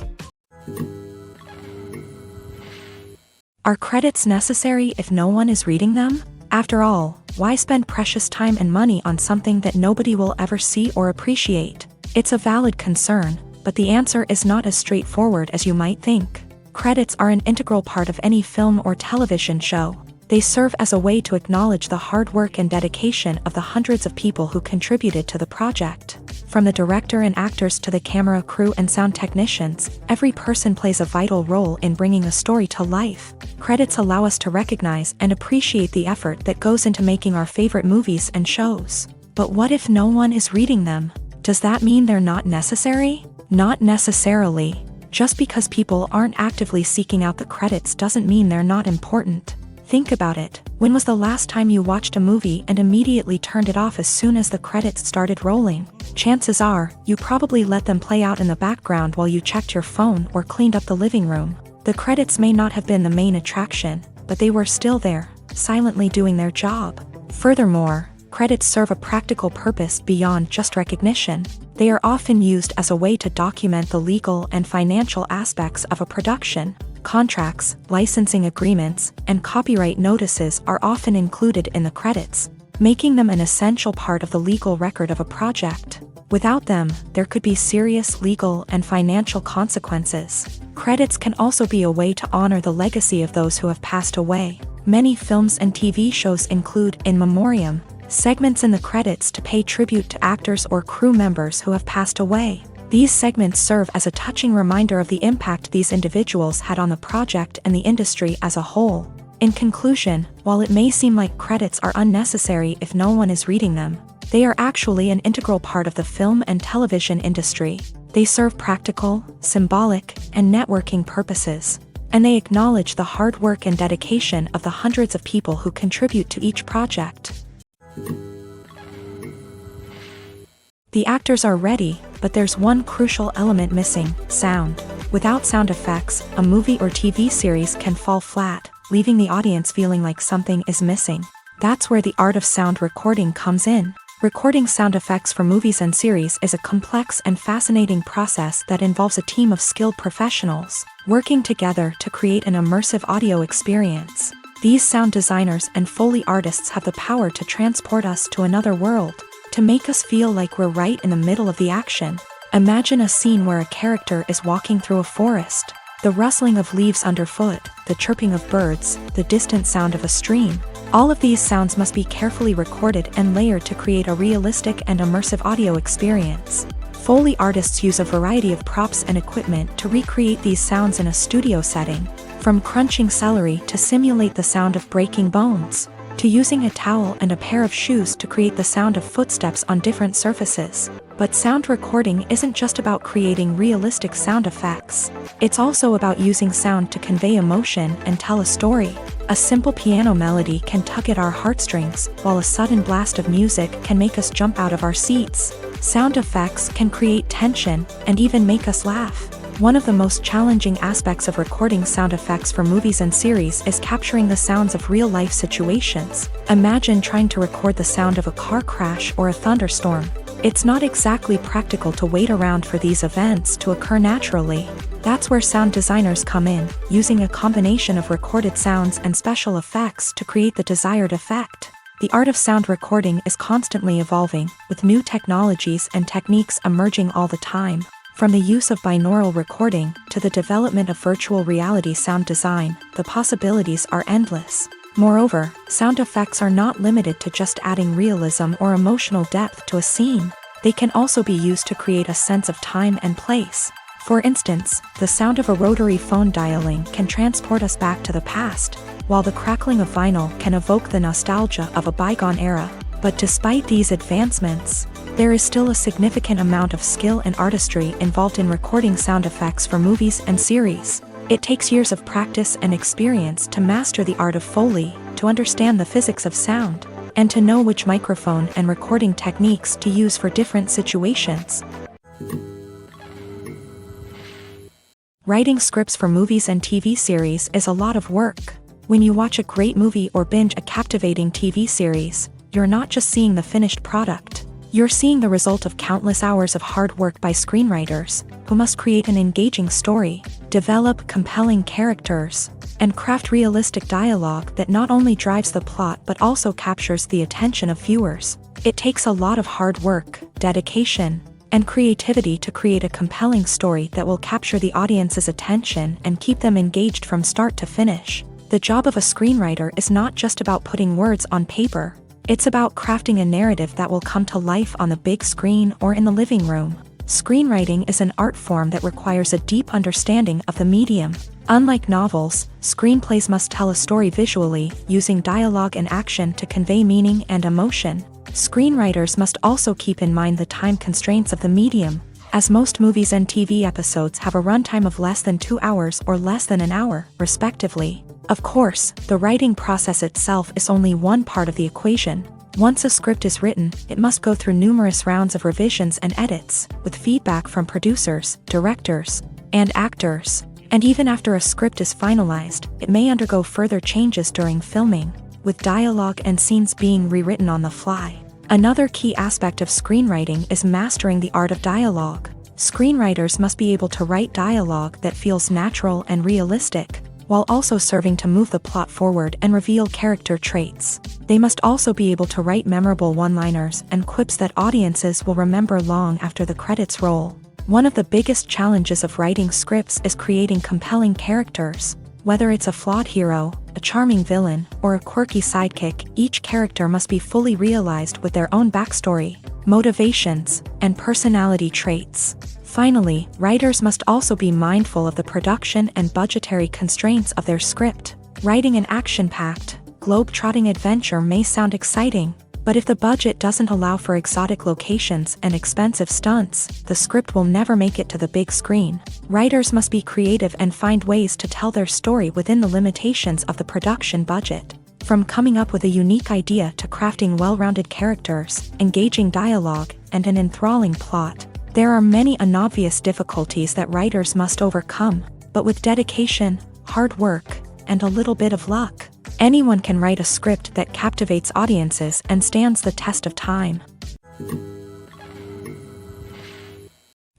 Are credits necessary if no one is reading them? After all, why spend precious time and money on something that nobody will ever see or appreciate? It's a valid concern, but the answer is not as straightforward as you might think. Credits are an integral part of any film or television show. They serve as a way to acknowledge the hard work and dedication of the hundreds of people who contributed to the project. From the director and actors to the camera crew and sound technicians, every person plays a vital role in bringing a story to life. Credits allow us to recognize and appreciate the effort that goes into making our favorite movies and shows. But what if no one is reading them? Does that mean they're not necessary? Not necessarily. Just because people aren't actively seeking out the credits doesn't mean they're not important. Think about it. When was the last time you watched a movie and immediately turned it off as soon as the credits started rolling? Chances are, you probably let them play out in the background while you checked your phone or cleaned up the living room. The credits may not have been the main attraction, but they were still there, silently doing their job. Furthermore, credits serve a practical purpose beyond just recognition. They are often used as a way to document the legal and financial aspects of a production. Contracts, licensing agreements, and copyright notices are often included in the credits, making them an essential part of the legal record of a project. Without them, there could be serious legal and financial consequences. Credits can also be a way to honor the legacy of those who have passed away. Many films and TV shows include in memoriam segments in the credits to pay tribute to actors or crew members who have passed away. These segments serve as a touching reminder of the impact these individuals had on the project and the industry as a whole. In conclusion, while it may seem like credits are unnecessary if no one is reading them, they are actually an integral part of the film and television industry. They serve practical, symbolic, and networking purposes, and they acknowledge the hard work and dedication of the hundreds of people who contribute to each project. The actors are ready, but there's one crucial element missing: sound. Without sound effects, a movie or TV series can fall flat, leaving the audience feeling like something is missing. That's where the art of sound recording comes in. Recording sound effects for movies and series is a complex and fascinating process that involves a team of skilled professionals working together to create an immersive audio experience. These sound designers and Foley artists have the power to transport us to another world, to make us feel like we're right in the middle of the action. Imagine a scene where a character is walking through a forest. The rustling of leaves underfoot, the chirping of birds, the distant sound of a stream. All of these sounds must be carefully recorded and layered to create a realistic and immersive audio experience. Foley artists use a variety of props and equipment to recreate these sounds in a studio setting, from crunching celery to simulate the sound of breaking bones, to using a towel and a pair of shoes to create the sound of footsteps on different surfaces. But sound recording isn't just about creating realistic sound effects. It's also about using sound to convey emotion and tell a story. A simple piano melody can tug at our heartstrings, while a sudden blast of music can make us jump out of our seats. Sound effects can create tension and even make us laugh. One of the most challenging aspects of recording sound effects for movies and series is capturing the sounds of real-life situations. Imagine trying to record the sound of a car crash or a thunderstorm. It's not exactly practical to wait around for these events to occur naturally. That's where sound designers come in, using a combination of recorded sounds and special effects to create the desired effect. The art of sound recording is constantly evolving, with new technologies and techniques emerging all the time. From the use of binaural recording to the development of virtual reality sound design, the possibilities are endless. Moreover, sound effects are not limited to just adding realism or emotional depth to a scene. They can also be used to create a sense of time and place. For instance, the sound of a rotary phone dialing can transport us back to the past, while the crackling of vinyl can evoke the nostalgia of a bygone era. But despite these advancements, there is still a significant amount of skill and artistry involved in recording sound effects for movies and series. It takes years of practice and experience to master the art of Foley, to understand the physics of sound, and to know which microphone and recording techniques to use for different situations. Writing scripts for movies and TV series is a lot of work. When you watch a great movie or binge a captivating TV series, you're not just seeing the finished product. You're seeing the result of countless hours of hard work by screenwriters, who must create an engaging story, develop compelling characters, and craft realistic dialogue that not only drives the plot but also captures the attention of viewers. It takes a lot of hard work, dedication, and creativity to create a compelling story that will capture the audience's attention and keep them engaged from start to finish. The job of a screenwriter is not just about putting words on paper. It's about crafting a narrative that will come to life on the big screen or in the living room. Screenwriting is an art form that requires a deep understanding of the medium. Unlike novels, screenplays must tell a story visually, using dialogue and action to convey meaning and emotion. Screenwriters must also keep in mind the time constraints of the medium, as most movies and TV episodes have a runtime of less than 2 hours or less than an hour, respectively. Of course, the writing process itself is only one part of the equation. Once a script is written, it must go through numerous rounds of revisions and edits, with feedback from producers, directors, and actors. And even after a script is finalized, it may undergo further changes during filming, with dialogue and scenes being rewritten on the fly. Another key aspect of screenwriting is mastering the art of dialogue. Screenwriters must be able to write dialogue that feels natural and realistic, while also serving to move the plot forward and reveal character traits. They must also be able to write memorable one-liners and quips that audiences will remember long after the credits roll. One of the biggest challenges of writing scripts is creating compelling characters. Whether it's a flawed hero, a charming villain, or a quirky sidekick, each character must be fully realized with their own backstory, motivations, and personality traits. Finally, writers must also be mindful of the production and budgetary constraints of their script. Writing an action-packed, globe-trotting adventure may sound exciting, but if the budget doesn't allow for exotic locations and expensive stunts, the script will never make it to the big screen. Writers must be creative and find ways to tell their story within the limitations of the production budget. From coming up with a unique idea to crafting well-rounded characters, engaging dialogue, and an enthralling plot, there are many unobvious difficulties that writers must overcome, but with dedication, hard work, and a little bit of luck, anyone can write a script that captivates audiences and stands the test of time.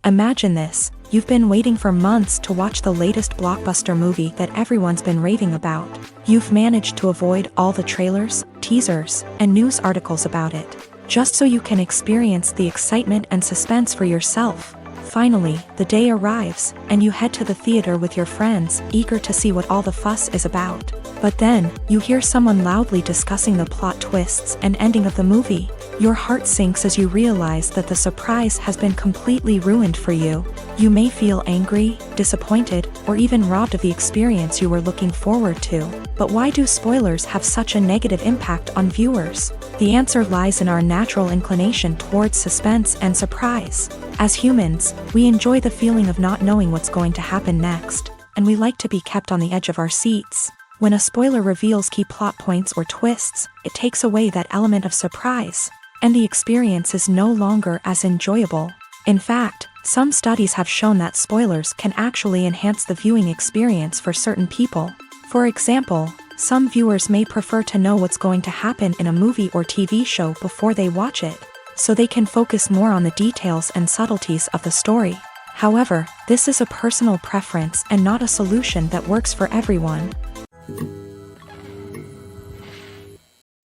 Imagine this: you've been waiting for months to watch the latest blockbuster movie that everyone's been raving about. You've managed to avoid all the trailers, teasers, and news articles about it, just so you can experience the excitement and suspense for yourself. Finally, the day arrives, and you head to the theater with your friends, eager to see what all the fuss is about. But then, you hear someone loudly discussing the plot twists and ending of the movie. Your heart sinks as you realize that the surprise has been completely ruined for you. You may feel angry, disappointed, or even robbed of the experience you were looking forward to. But why do spoilers have such a negative impact on viewers? The answer lies in our natural inclination towards suspense and surprise. As humans, we enjoy the feeling of not knowing what's going to happen next, and we like to be kept on the edge of our seats. When a spoiler reveals key plot points or twists, it takes away that element of surprise, and the experience is no longer as enjoyable. In fact, some studies have shown that spoilers can actually enhance the viewing experience for certain people. For example, some viewers may prefer to know what's going to happen in a movie or TV show before they watch it, so they can focus more on the details and subtleties of the story. However, this is a personal preference and not a solution that works for everyone.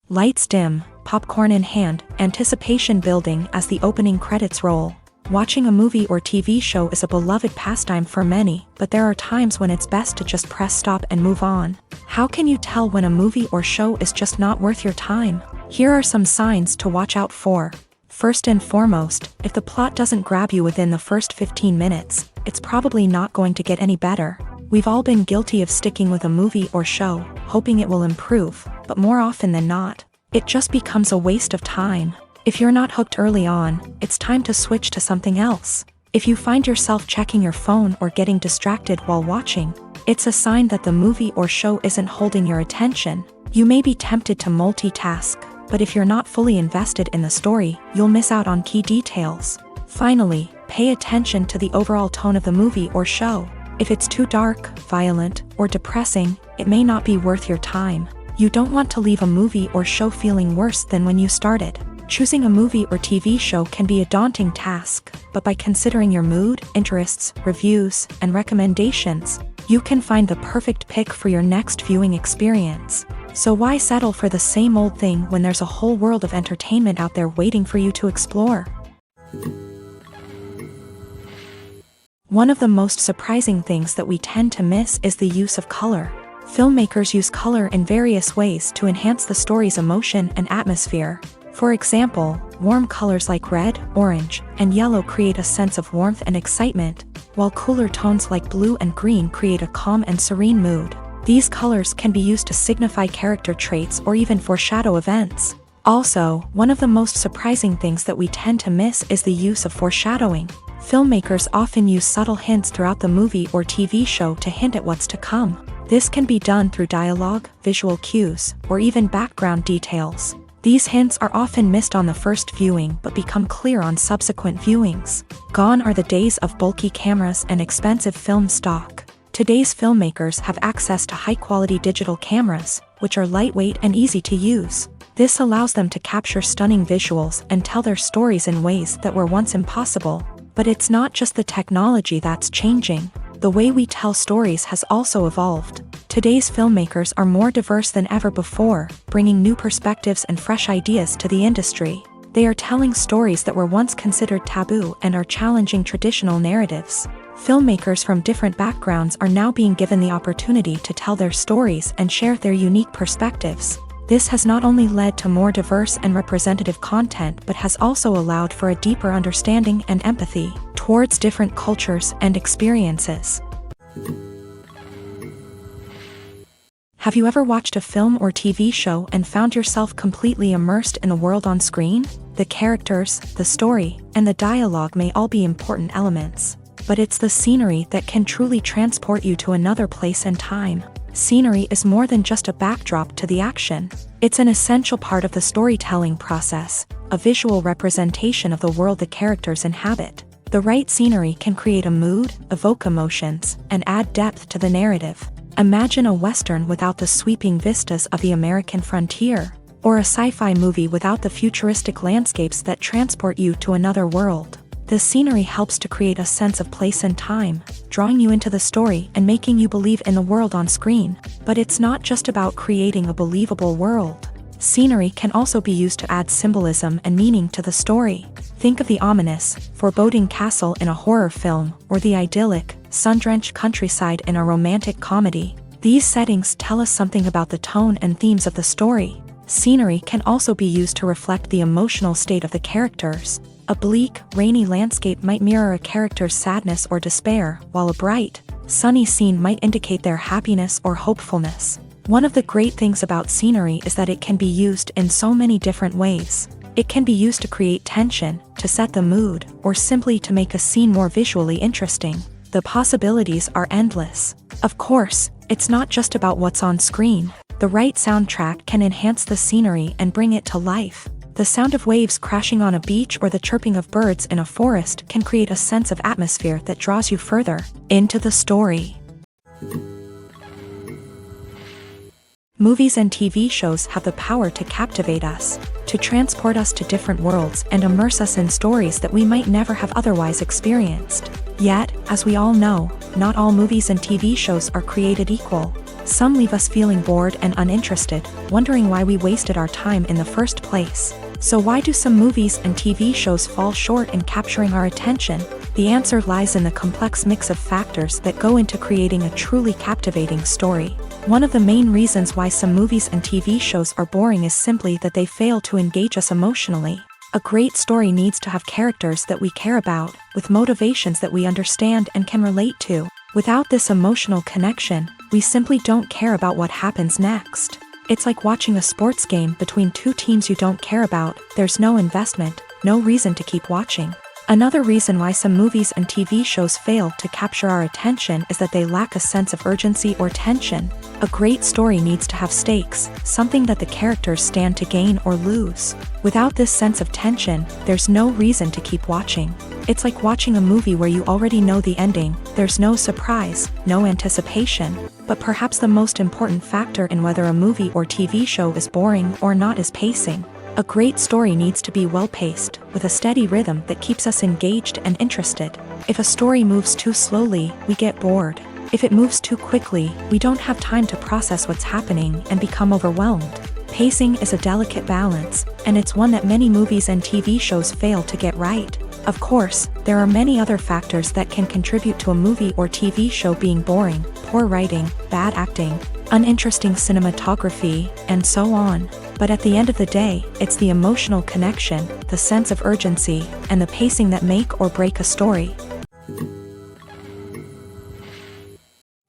Lights dim, popcorn in hand, anticipation building as the opening credits roll. Watching a movie or TV show is a beloved pastime for many, but there are times when it's best to just press stop and move on. How can you tell when a movie or show is just not worth your time? Here are some signs to watch out for. First and foremost, if the plot doesn't grab you within the first 15 minutes, it's probably not going to get any better. We've all been guilty of sticking with a movie or show, hoping it will improve, but more often than not, it just becomes a waste of time. If you're not hooked early on, it's time to switch to something else. If you find yourself checking your phone or getting distracted while watching, it's a sign that the movie or show isn't holding your attention. You may be tempted to multitask, but if you're not fully invested in the story, you'll miss out on key details. Finally, pay attention to the overall tone of the movie or show. If it's too dark, violent, or depressing, it may not be worth your time. You don't want to leave a movie or show feeling worse than when you started. Choosing a movie or TV show can be a daunting task, but by considering your mood, interests, reviews, and recommendations, you can find the perfect pick for your next viewing experience. So why settle for the same old thing when there's a whole world of entertainment out there waiting for you to explore? One of the most surprising things that we tend to miss is the use of color. Filmmakers use color in various ways to enhance the story's emotion and atmosphere. For example, warm colors like red, orange, and yellow create a sense of warmth and excitement, while cooler tones like blue and green create a calm and serene mood. These colors can be used to signify character traits or even foreshadow events. Also, one of the most surprising things that we tend to miss is the use of foreshadowing. Filmmakers often use subtle hints throughout the movie or TV show to hint at what's to come. This can be done through dialogue, visual cues, or even background details. These hints are often missed on the first viewing but become clear on subsequent viewings. Gone are the days of bulky cameras and expensive film stock. Today's filmmakers have access to high-quality digital cameras, which are lightweight and easy to use. This allows them to capture stunning visuals and tell their stories in ways that were once impossible. But it's not just the technology that's changing. The way we tell stories has also evolved. Today's filmmakers are more diverse than ever before, bringing new perspectives and fresh ideas to the industry. They are telling stories that were once considered taboo and are challenging traditional narratives. Filmmakers from different backgrounds are now being given the opportunity to tell their stories and share their unique perspectives. This has not only led to more diverse and representative content but has also allowed for a deeper understanding and empathy towards different cultures and experiences. Have you ever watched a film or TV show and found yourself completely immersed in the world on screen? The characters, the story, and the dialogue may all be important elements, but it's the scenery that can truly transport you to another place and time. Scenery is more than just a backdrop to the action. It's an essential part of the storytelling process, a visual representation of the world the characters inhabit. The right scenery can create a mood, evoke emotions, and add depth to the narrative. Imagine a Western without the sweeping vistas of the American frontier, or a sci-fi movie without the futuristic landscapes that transport you to another world. The scenery helps to create a sense of place and time, drawing you into the story and making you believe in the world on screen. But it's not just about creating a believable world. Scenery can also be used to add symbolism and meaning to the story. Think of the ominous, foreboding castle in a horror film, or the idyllic, sun-drenched countryside in a romantic comedy. These settings tell us something about the tone and themes of the story. Scenery can also be used to reflect the emotional state of the characters. A bleak, rainy landscape might mirror a character's sadness or despair, while a bright, sunny scene might indicate their happiness or hopefulness. One of the great things about scenery is that it can be used in so many different ways. It can be used to create tension, to set the mood, or simply to make a scene more visually interesting. The possibilities are endless. Of course, it's not just about what's on screen. The right soundtrack can enhance the scenery and bring it to life. The sound of waves crashing on a beach or the chirping of birds in a forest can create a sense of atmosphere that draws you further into the story. Movies and TV shows have the power to captivate us, to transport us to different worlds and immerse us in stories that we might never have otherwise experienced. Yet, as we all know, not all movies and TV shows are created equal. Some leave us feeling bored and uninterested, wondering why we wasted our time in the first place. So why do some movies and TV shows fall short in capturing our attention? The answer lies in the complex mix of factors that go into creating a truly captivating story. One of the main reasons why some movies and TV shows are boring is simply that they fail to engage us emotionally. A great story needs to have characters that we care about, with motivations that we understand and can relate to. Without this emotional connection, we simply don't care about what happens next. It's like watching a sports game between two teams you don't care about. There's no investment, no reason to keep watching. Another reason why some movies and TV shows fail to capture our attention is that they lack a sense of urgency or tension. A great story needs to have stakes, something that the characters stand to gain or lose. Without this sense of tension, there's no reason to keep watching. It's like watching a movie where you already know the ending, there's no surprise, no anticipation. But perhaps the most important factor in whether a movie or TV show is boring or not is pacing. A great story needs to be well-paced, with a steady rhythm that keeps us engaged and interested. If a story moves too slowly, we get bored. If it moves too quickly, we don't have time to process what's happening and become overwhelmed. Pacing is a delicate balance, and it's one that many movies and TV shows fail to get right. Of course, there are many other factors that can contribute to a movie or TV show being boring: poor writing, bad acting, uninteresting cinematography, and so on. But at the end of the day, it's the emotional connection, the sense of urgency, and the pacing that make or break a story.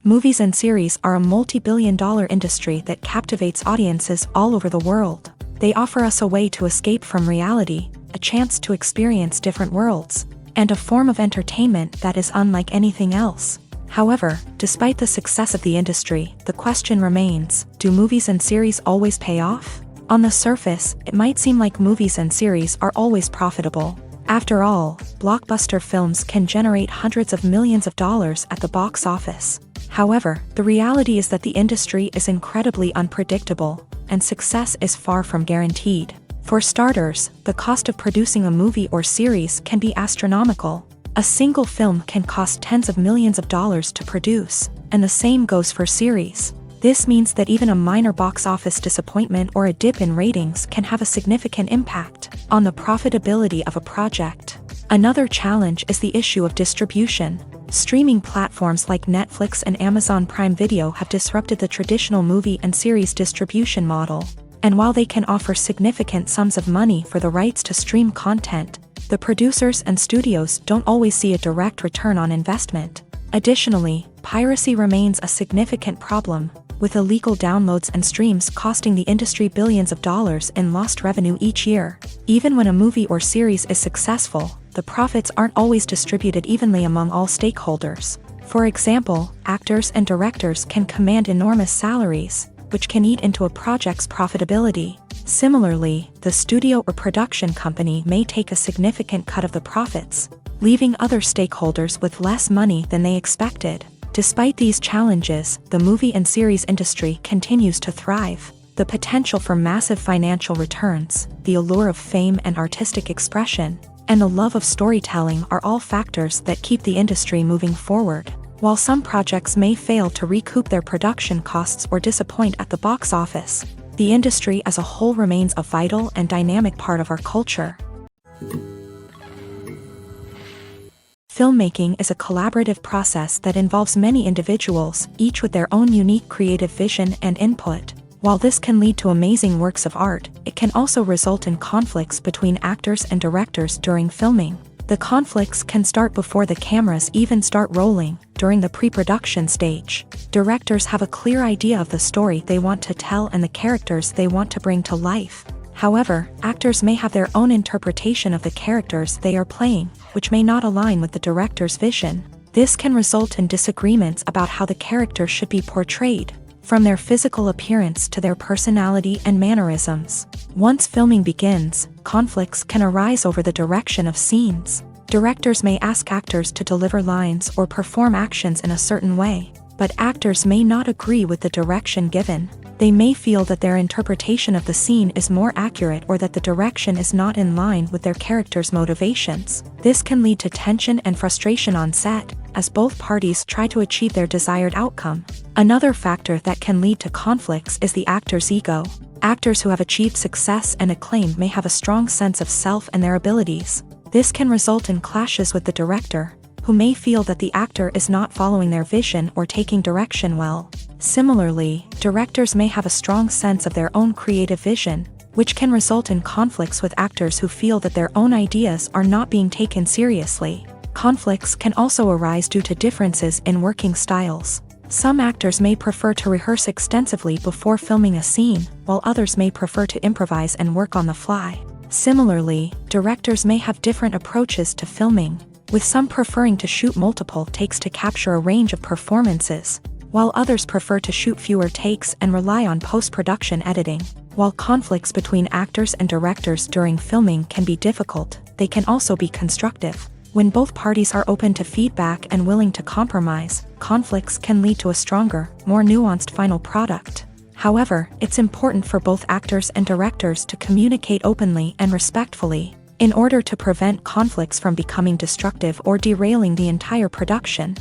Movies and series are a multi-billion-dollar industry that captivates audiences all over the world. They offer us a way to escape from reality, a chance to experience different worlds, and a form of entertainment that is unlike anything else. However, despite the success of the industry, the question remains, do movies and series always pay off? On the surface, it might seem like movies and series are always profitable. After all, blockbuster films can generate hundreds of millions of dollars at the box office. However, the reality is that the industry is incredibly unpredictable, and success is far from guaranteed. For starters, the cost of producing a movie or series can be astronomical. A single film can cost tens of millions of dollars to produce, and the same goes for series. This means that even a minor box office disappointment or a dip in ratings can have a significant impact on the profitability of a project. Another challenge is the issue of distribution. Streaming platforms like Netflix and Amazon Prime Video have disrupted the traditional movie and series distribution model. And while they can offer significant sums of money for the rights to stream content, the producers and studios don't always see a direct return on investment. Additionally, piracy remains a significant problem, with illegal downloads and streams costing the industry billions of dollars in lost revenue each year. Even when a movie or series is successful, the profits aren't always distributed evenly among all stakeholders. For example, actors and directors can command enormous salaries, which can eat into a project's profitability. Similarly, the studio or production company may take a significant cut of the profits, leaving other stakeholders with less money than they expected. Despite these challenges, the movie and series industry continues to thrive. The potential for massive financial returns, the allure of fame and artistic expression, and the love of storytelling are all factors that keep the industry moving forward. While some projects may fail to recoup their production costs or disappoint at the box office, the industry as a whole remains a vital and dynamic part of our culture. Filmmaking is a collaborative process that involves many individuals, each with their own unique creative vision and input. While this can lead to amazing works of art, it can also result in conflicts between actors and directors during filming. The conflicts can start before the cameras even start rolling, during the pre-production stage. Directors have a clear idea of the story they want to tell and the characters they want to bring to life. However, actors may have their own interpretation of the characters they are playing, which may not align with the director's vision. This can result in disagreements about how the character should be portrayed, from their physical appearance to their personality and mannerisms. Once filming begins, conflicts can arise over the direction of scenes. Directors may ask actors to deliver lines or perform actions in a certain way, but actors may not agree with the direction given. They may feel that their interpretation of the scene is more accurate or that the direction is not in line with their character's motivations. This can lead to tension and frustration on set, as both parties try to achieve their desired outcome. Another factor that can lead to conflicts is the actor's ego. Actors who have achieved success and acclaim may have a strong sense of self and their abilities. This can result in clashes with the director, who may feel that the actor is not following their vision or taking direction well. Similarly, directors may have a strong sense of their own creative vision, which can result in conflicts with actors who feel that their own ideas are not being taken seriously. Conflicts can also arise due to differences in working styles. Some actors may prefer to rehearse extensively before filming a scene, while others may prefer to improvise and work on the fly. Similarly, directors may have different approaches to filming, with some preferring to shoot multiple takes to capture a range of performances, while others prefer to shoot fewer takes and rely on post-production editing. While conflicts between actors and directors during filming can be difficult, they can also be constructive. When both parties are open to feedback and willing to compromise, conflicts can lead to a stronger, more nuanced final product. However, it's important for both actors and directors to communicate openly and respectfully, in order to prevent conflicts from becoming destructive or derailing the entire production.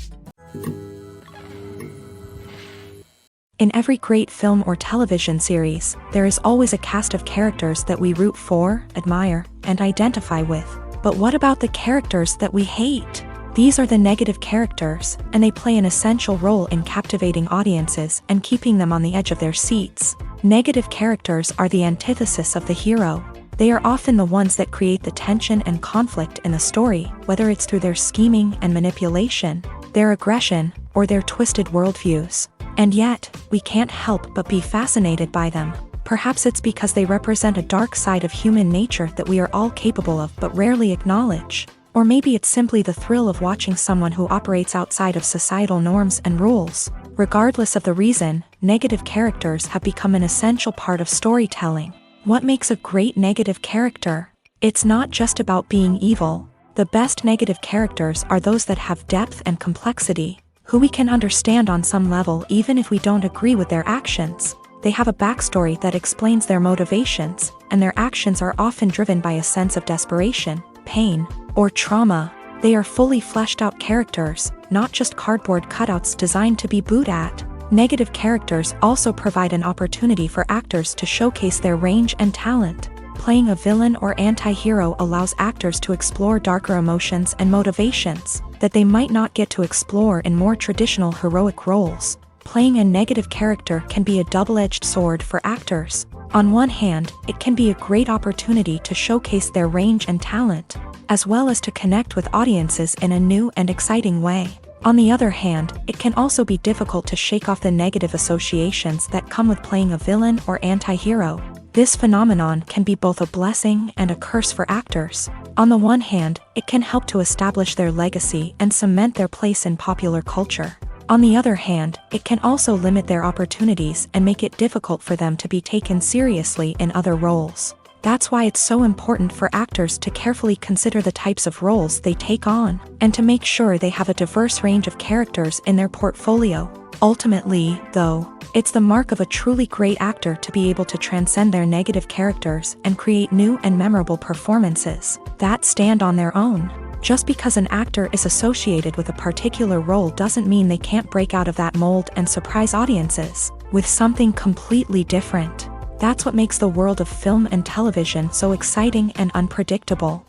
In every great film or television series, there is always a cast of characters that we root for, admire, and identify with. But what about the characters that we hate? These are the negative characters, and they play an essential role in captivating audiences and keeping them on the edge of their seats. Negative characters are the antithesis of the hero. They are often the ones that create the tension and conflict in the story, whether it's through their scheming and manipulation, their aggression, or their twisted worldviews. And yet, we can't help but be fascinated by them. Perhaps it's because they represent a dark side of human nature that we are all capable of but rarely acknowledge. Or maybe it's simply the thrill of watching someone who operates outside of societal norms and rules. Regardless of the reason, negative characters have become an essential part of storytelling. What makes a great negative character? It's not just about being evil. The best negative characters are those that have depth and complexity, who we can understand on some level even if we don't agree with their actions. They have a backstory that explains their motivations, and their actions are often driven by a sense of desperation, pain, or trauma. They are fully fleshed out characters, not just cardboard cutouts designed to be booed at. Negative characters also provide an opportunity for actors to showcase their range and talent. Playing a villain or anti-hero allows actors to explore darker emotions and motivations that they might not get to explore in more traditional heroic roles. Playing a negative character can be a double-edged sword for actors. On one hand, it can be a great opportunity to showcase their range and talent, as well as to connect with audiences in a new and exciting way. On the other hand, it can also be difficult to shake off the negative associations that come with playing a villain or anti-hero. This phenomenon can be both a blessing and a curse for actors. On the one hand, it can help to establish their legacy and cement their place in popular culture. On the other hand, it can also limit their opportunities and make it difficult for them to be taken seriously in other roles. That's why it's so important for actors to carefully consider the types of roles they take on, and to make sure they have a diverse range of characters in their portfolio. Ultimately, though, it's the mark of a truly great actor to be able to transcend their negative characters and create new and memorable performances that stand on their own. Just because an actor is associated with a particular role doesn't mean they can't break out of that mold and surprise audiences with something completely different. That's what makes the world of film and television so exciting and unpredictable.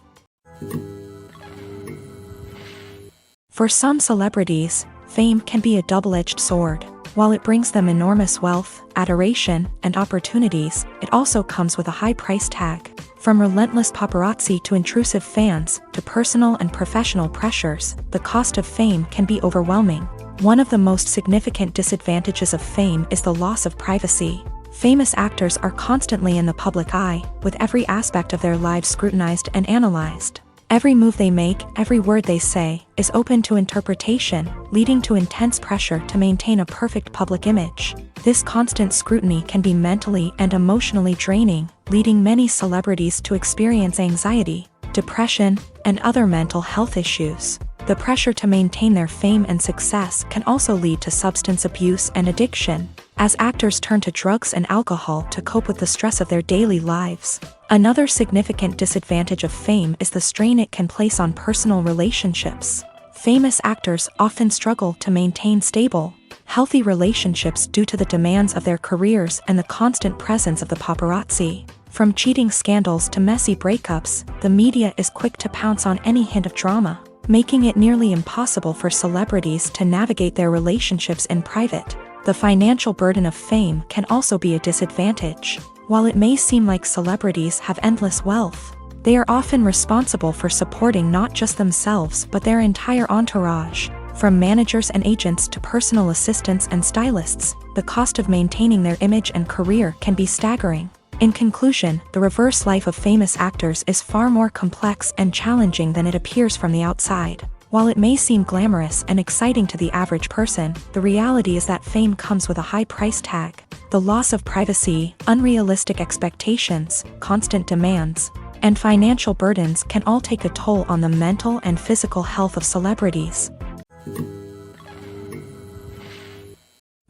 For some celebrities, fame can be a double-edged sword. While it brings them enormous wealth, adoration, and opportunities, it also comes with a high price tag. From relentless paparazzi to intrusive fans, to personal and professional pressures, the cost of fame can be overwhelming. One of the most significant disadvantages of fame is the loss of privacy. Famous actors are constantly in the public eye, with every aspect of their lives scrutinized and analyzed. Every move they make, every word they say, is open to interpretation, leading to intense pressure to maintain a perfect public image. This constant scrutiny can be mentally and emotionally draining, leading many celebrities to experience anxiety, depression, and other mental health issues. The pressure to maintain their fame and success can also lead to substance abuse and addiction, as actors turn to drugs and alcohol to cope with the stress of their daily lives. Another significant disadvantage of fame is the strain it can place on personal relationships. Famous actors often struggle to maintain stable, healthy relationships due to the demands of their careers and the constant presence of the paparazzi. From cheating scandals to messy breakups, the media is quick to pounce on any hint of drama, making it nearly impossible for celebrities to navigate their relationships in private. The financial burden of fame can also be a disadvantage. While it may seem like celebrities have endless wealth, they are often responsible for supporting not just themselves but their entire entourage. From managers and agents to personal assistants and stylists, the cost of maintaining their image and career can be staggering. In conclusion, the reverse life of famous actors is far more complex and challenging than it appears from the outside. While it may seem glamorous and exciting to the average person, the reality is that fame comes with a high price tag. The loss of privacy, unrealistic expectations, constant demands, and financial burdens can all take a toll on the mental and physical health of celebrities.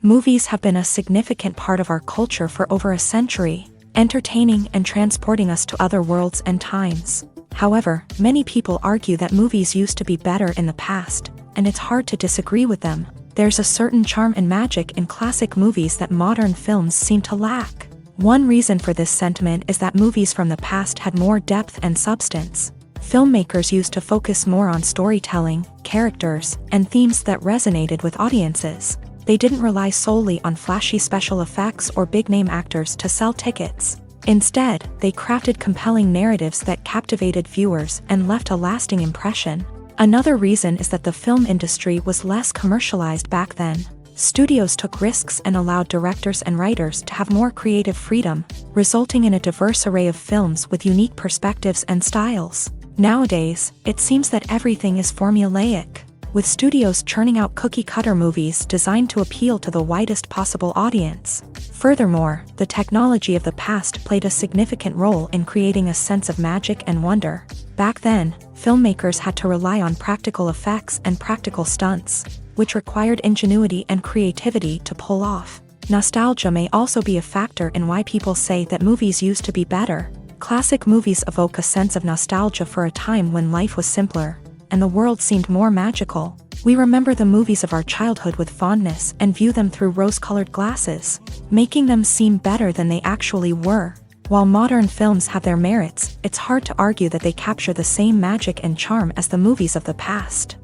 Movies have been a significant part of our culture for over a century, entertaining and transporting us to other worlds and times. However, many people argue that movies used to be better in the past, and it's hard to disagree with them. There's a certain charm and magic in classic movies that modern films seem to lack. One reason for this sentiment is that movies from the past had more depth and substance. Filmmakers used to focus more on storytelling, characters, and themes that resonated with audiences. They didn't rely solely on flashy special effects or big-name actors to sell tickets. Instead, they crafted compelling narratives that captivated viewers and left a lasting impression. Another reason is that the film industry was less commercialized back then. Studios took risks and allowed directors and writers to have more creative freedom, resulting in a diverse array of films with unique perspectives and styles. Nowadays, it seems that everything is formulaic, with studios churning out cookie-cutter movies designed to appeal to the widest possible audience. Furthermore, the technology of the past played a significant role in creating a sense of magic and wonder. Back then, filmmakers had to rely on practical effects and practical stunts, which required ingenuity and creativity to pull off. Nostalgia may also be a factor in why people say that movies used to be better. Classic movies evoke a sense of nostalgia for a time when life was simpler, and the world seemed more magical. We remember the movies of our childhood with fondness and view them through rose-colored glasses, making them seem better than they actually were. While modern films have their merits, it's hard to argue that they capture the same magic and charm as the movies of the past.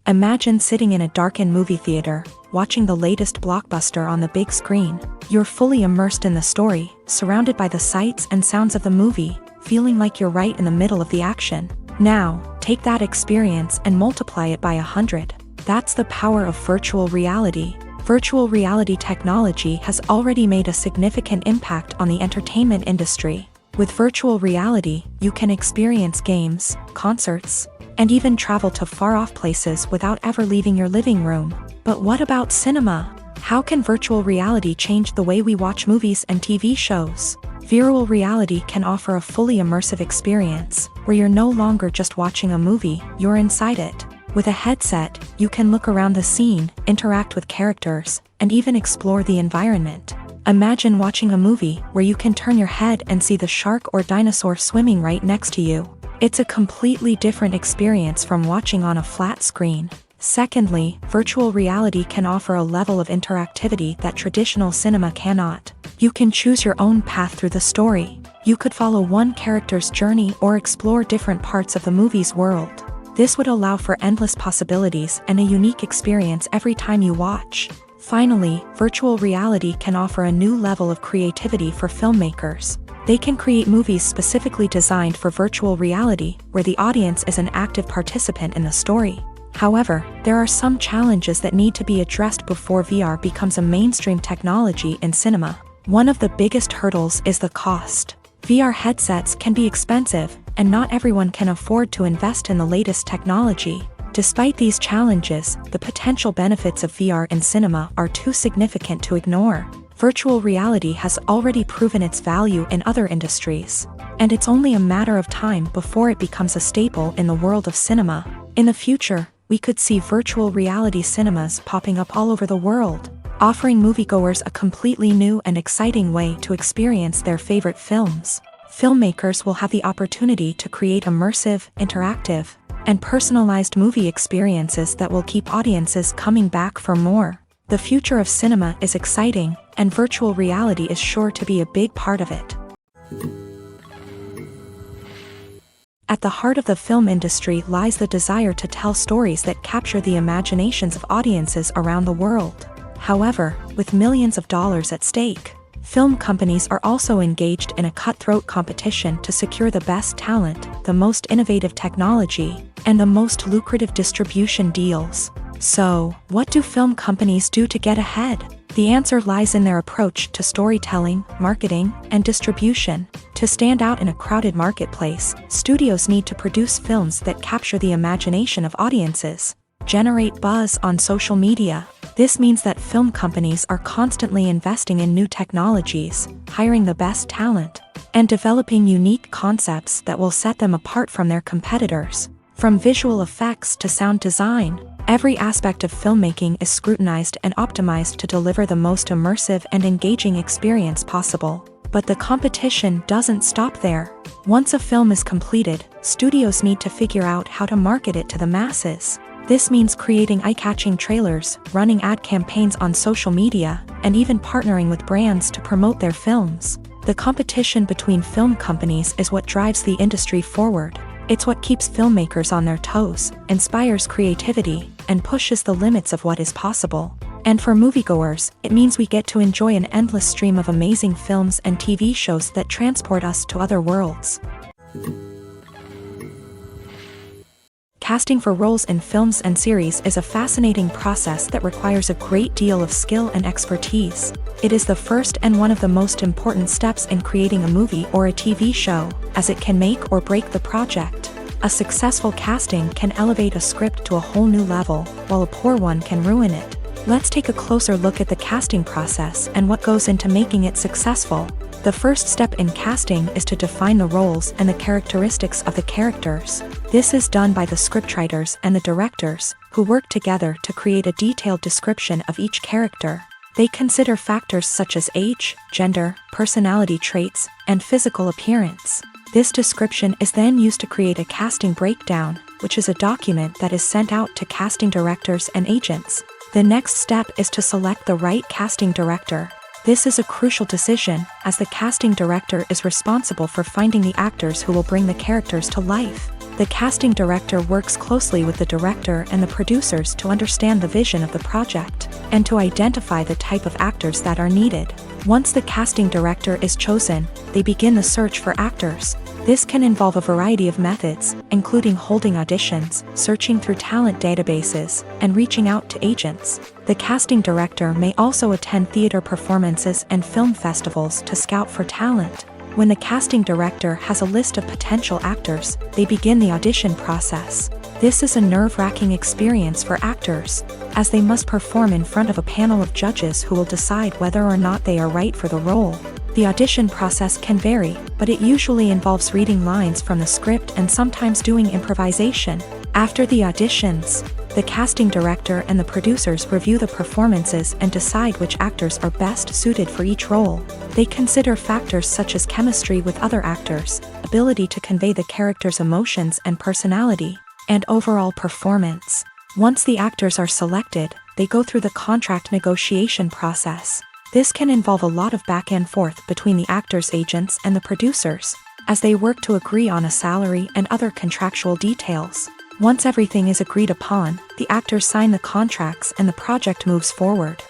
Imagine sitting in a darkened movie theater, watching the latest blockbuster on the big screen. You're fully immersed in the story, surrounded by the sights and sounds of the movie, feeling like you're right in the middle of the action. Now, take that experience and multiply it by 100. That's the power of virtual reality. Virtual reality technology has already made a significant impact on the entertainment industry. With virtual reality, you can experience games, concerts, and even travel to far-off places without ever leaving your living room. But what about cinema? How can virtual reality change the way we watch movies and TV shows? Virtual reality can offer a fully immersive experience, where you're no longer just watching a movie, you're inside it. With a headset, you can look around the scene, interact with characters, and even explore the environment. Imagine watching a movie where you can turn your head and see the shark or dinosaur swimming right next to you. It's a completely different experience from watching on a flat screen. Secondly, virtual reality can offer a level of interactivity that traditional cinema cannot. You can choose your own path through the story. You could follow one character's journey or explore different parts of the movie's world. This would allow for endless possibilities and a unique experience every time you watch. Finally, virtual reality can offer a new level of creativity for filmmakers. They can create movies specifically designed for virtual reality, where the audience is an active participant in the story. However, there are some challenges that need to be addressed before VR becomes a mainstream technology in cinema. One of the biggest hurdles is the cost. VR headsets can be expensive, and not everyone can afford to invest in the latest technology. Despite these challenges, the potential benefits of VR in cinema are too significant to ignore. Virtual reality has already proven its value in other industries, and it's only a matter of time before it becomes a staple in the world of cinema. In the future, we could see virtual reality cinemas popping up all over the world, offering moviegoers a completely new and exciting way to experience their favorite films. Filmmakers will have the opportunity to create immersive, interactive, and personalized movie experiences that will keep audiences coming back for more. The future of cinema is exciting, and virtual reality is sure to be a big part of it. At the heart of the film industry lies the desire to tell stories that capture the imaginations of audiences around the world. However, with millions of dollars at stake, film companies are also engaged in a cutthroat competition to secure the best talent, the most innovative technology, and the most lucrative distribution deals. So, what do film companies do to get ahead? The answer lies in their approach to storytelling, marketing, and distribution. To stand out in a crowded marketplace, studios need to produce films that capture the imagination of audiences, generate buzz on social media. This means that film companies are constantly investing in new technologies, hiring the best talent, and developing unique concepts that will set them apart from their competitors. From visual effects to sound design, every aspect of filmmaking is scrutinized and optimized to deliver the most immersive and engaging experience possible. But the competition doesn't stop there. Once a film is completed, studios need to figure out how to market it to the masses. This means creating eye-catching trailers, running ad campaigns on social media, and even partnering with brands to promote their films. The competition between film companies is what drives the industry forward. It's what keeps filmmakers on their toes, inspires creativity, and pushes the limits of what is possible. And for moviegoers, it means we get to enjoy an endless stream of amazing films and TV shows that transport us to other worlds. Casting for roles in films and series is a fascinating process that requires a great deal of skill and expertise. It is the first and one of the most important steps in creating a movie or a TV show, as it can make or break the project. A successful casting can elevate a script to a whole new level, while a poor one can ruin it. Let's take a closer look at the casting process and what goes into making it successful. The first step in casting is to define the roles and the characteristics of the characters. This is done by the scriptwriters and the directors, who work together to create a detailed description of each character. They consider factors such as age, gender, personality traits, and physical appearance. This description is then used to create a casting breakdown, which is a document that is sent out to casting directors and agents. The next step is to select the right casting director. This is a crucial decision, as the casting director is responsible for finding the actors who will bring the characters to life. The casting director works closely with the director and the producers to understand the vision of the project, and to identify the type of actors that are needed. Once the casting director is chosen, they begin the search for actors. This can involve a variety of methods, including holding auditions, searching through talent databases, and reaching out to agents. The casting director may also attend theater performances and film festivals to scout for talent. When the casting director has a list of potential actors, they begin the audition process. This is a nerve-wracking experience for actors, as they must perform in front of a panel of judges who will decide whether or not they are right for the role. The audition process can vary, but it usually involves reading lines from the script and sometimes doing improvisation. After the auditions, the casting director and the producers review the performances and decide which actors are best suited for each role. They consider factors such as chemistry with other actors, ability to convey the character's emotions and personality, and overall performance. Once the actors are selected, they go through the contract negotiation process. This can involve a lot of back and forth between the actors' agents and the producers, as they work to agree on a salary and other contractual details. Once everything is agreed upon, the actors sign the contracts and the project moves forward.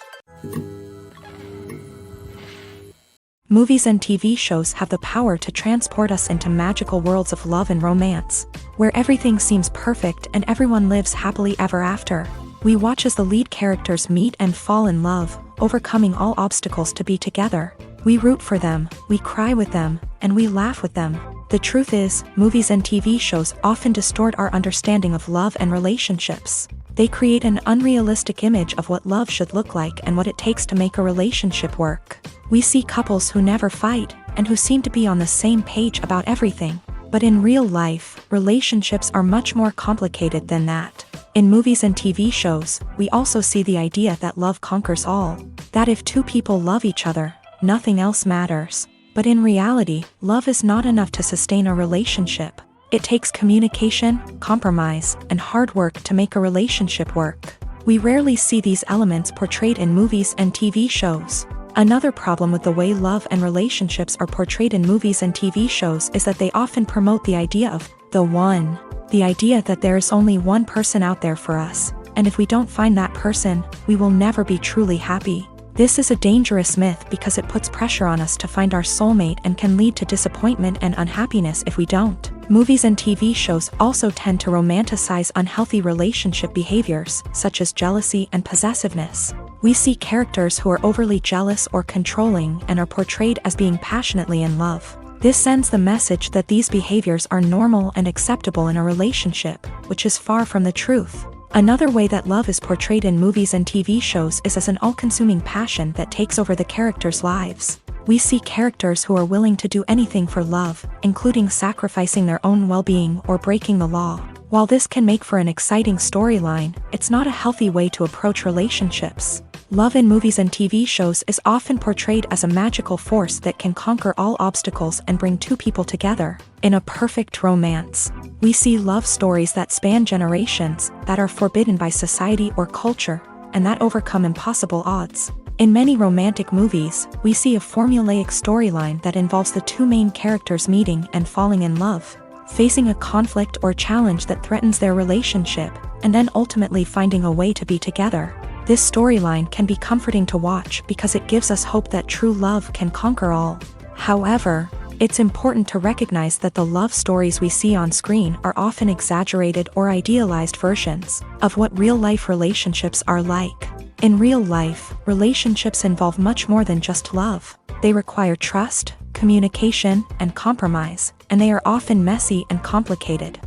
Movies and TV shows have the power to transport us into magical worlds of love and romance, where everything seems perfect and everyone lives happily ever after. We watch as the lead characters meet and fall in love, overcoming all obstacles to be together. We root for them, we cry with them, and we laugh with them. The truth is, movies and TV shows often distort our understanding of love and relationships. They create an unrealistic image of what love should look like and what it takes to make a relationship work. We see couples who never fight, and who seem to be on the same page about everything. But in real life, relationships are much more complicated than that. In movies and TV shows, we also see the idea that love conquers all. That if two people love each other, nothing else matters. But in reality, love is not enough to sustain a relationship. It takes communication, compromise, and hard work to make a relationship work. We rarely see these elements portrayed in movies and TV shows. Another problem with the way love and relationships are portrayed in movies and TV shows is that they often promote the idea of the one. The idea that there is only one person out there for us, and if we don't find that person, we will never be truly happy. This is a dangerous myth because it puts pressure on us to find our soulmate and can lead to disappointment and unhappiness if we don't. Movies and TV shows also tend to romanticize unhealthy relationship behaviors, such as jealousy and possessiveness. We see characters who are overly jealous or controlling and are portrayed as being passionately in love. This sends the message that these behaviors are normal and acceptable in a relationship, which is far from the truth. Another way that love is portrayed in movies and TV shows is as an all-consuming passion that takes over the characters' lives. We see characters who are willing to do anything for love, including sacrificing their own well-being or breaking the law. While this can make for an exciting storyline, it's not a healthy way to approach relationships. Love in movies and TV shows is often portrayed as a magical force that can conquer all obstacles and bring two people together in a perfect romance. We see love stories that span generations, that are forbidden by society or culture, and that overcome impossible odds. In many romantic movies, we see a formulaic storyline that involves the two main characters meeting and falling in love, facing a conflict or challenge that threatens their relationship, and then ultimately finding a way to be together. This storyline can be comforting to watch because it gives us hope that true love can conquer all. However, it's important to recognize that the love stories we see on screen are often exaggerated or idealized versions of what real-life relationships are like. In real life, relationships involve much more than just love. They require trust, communication, and compromise, and they are often messy and complicated.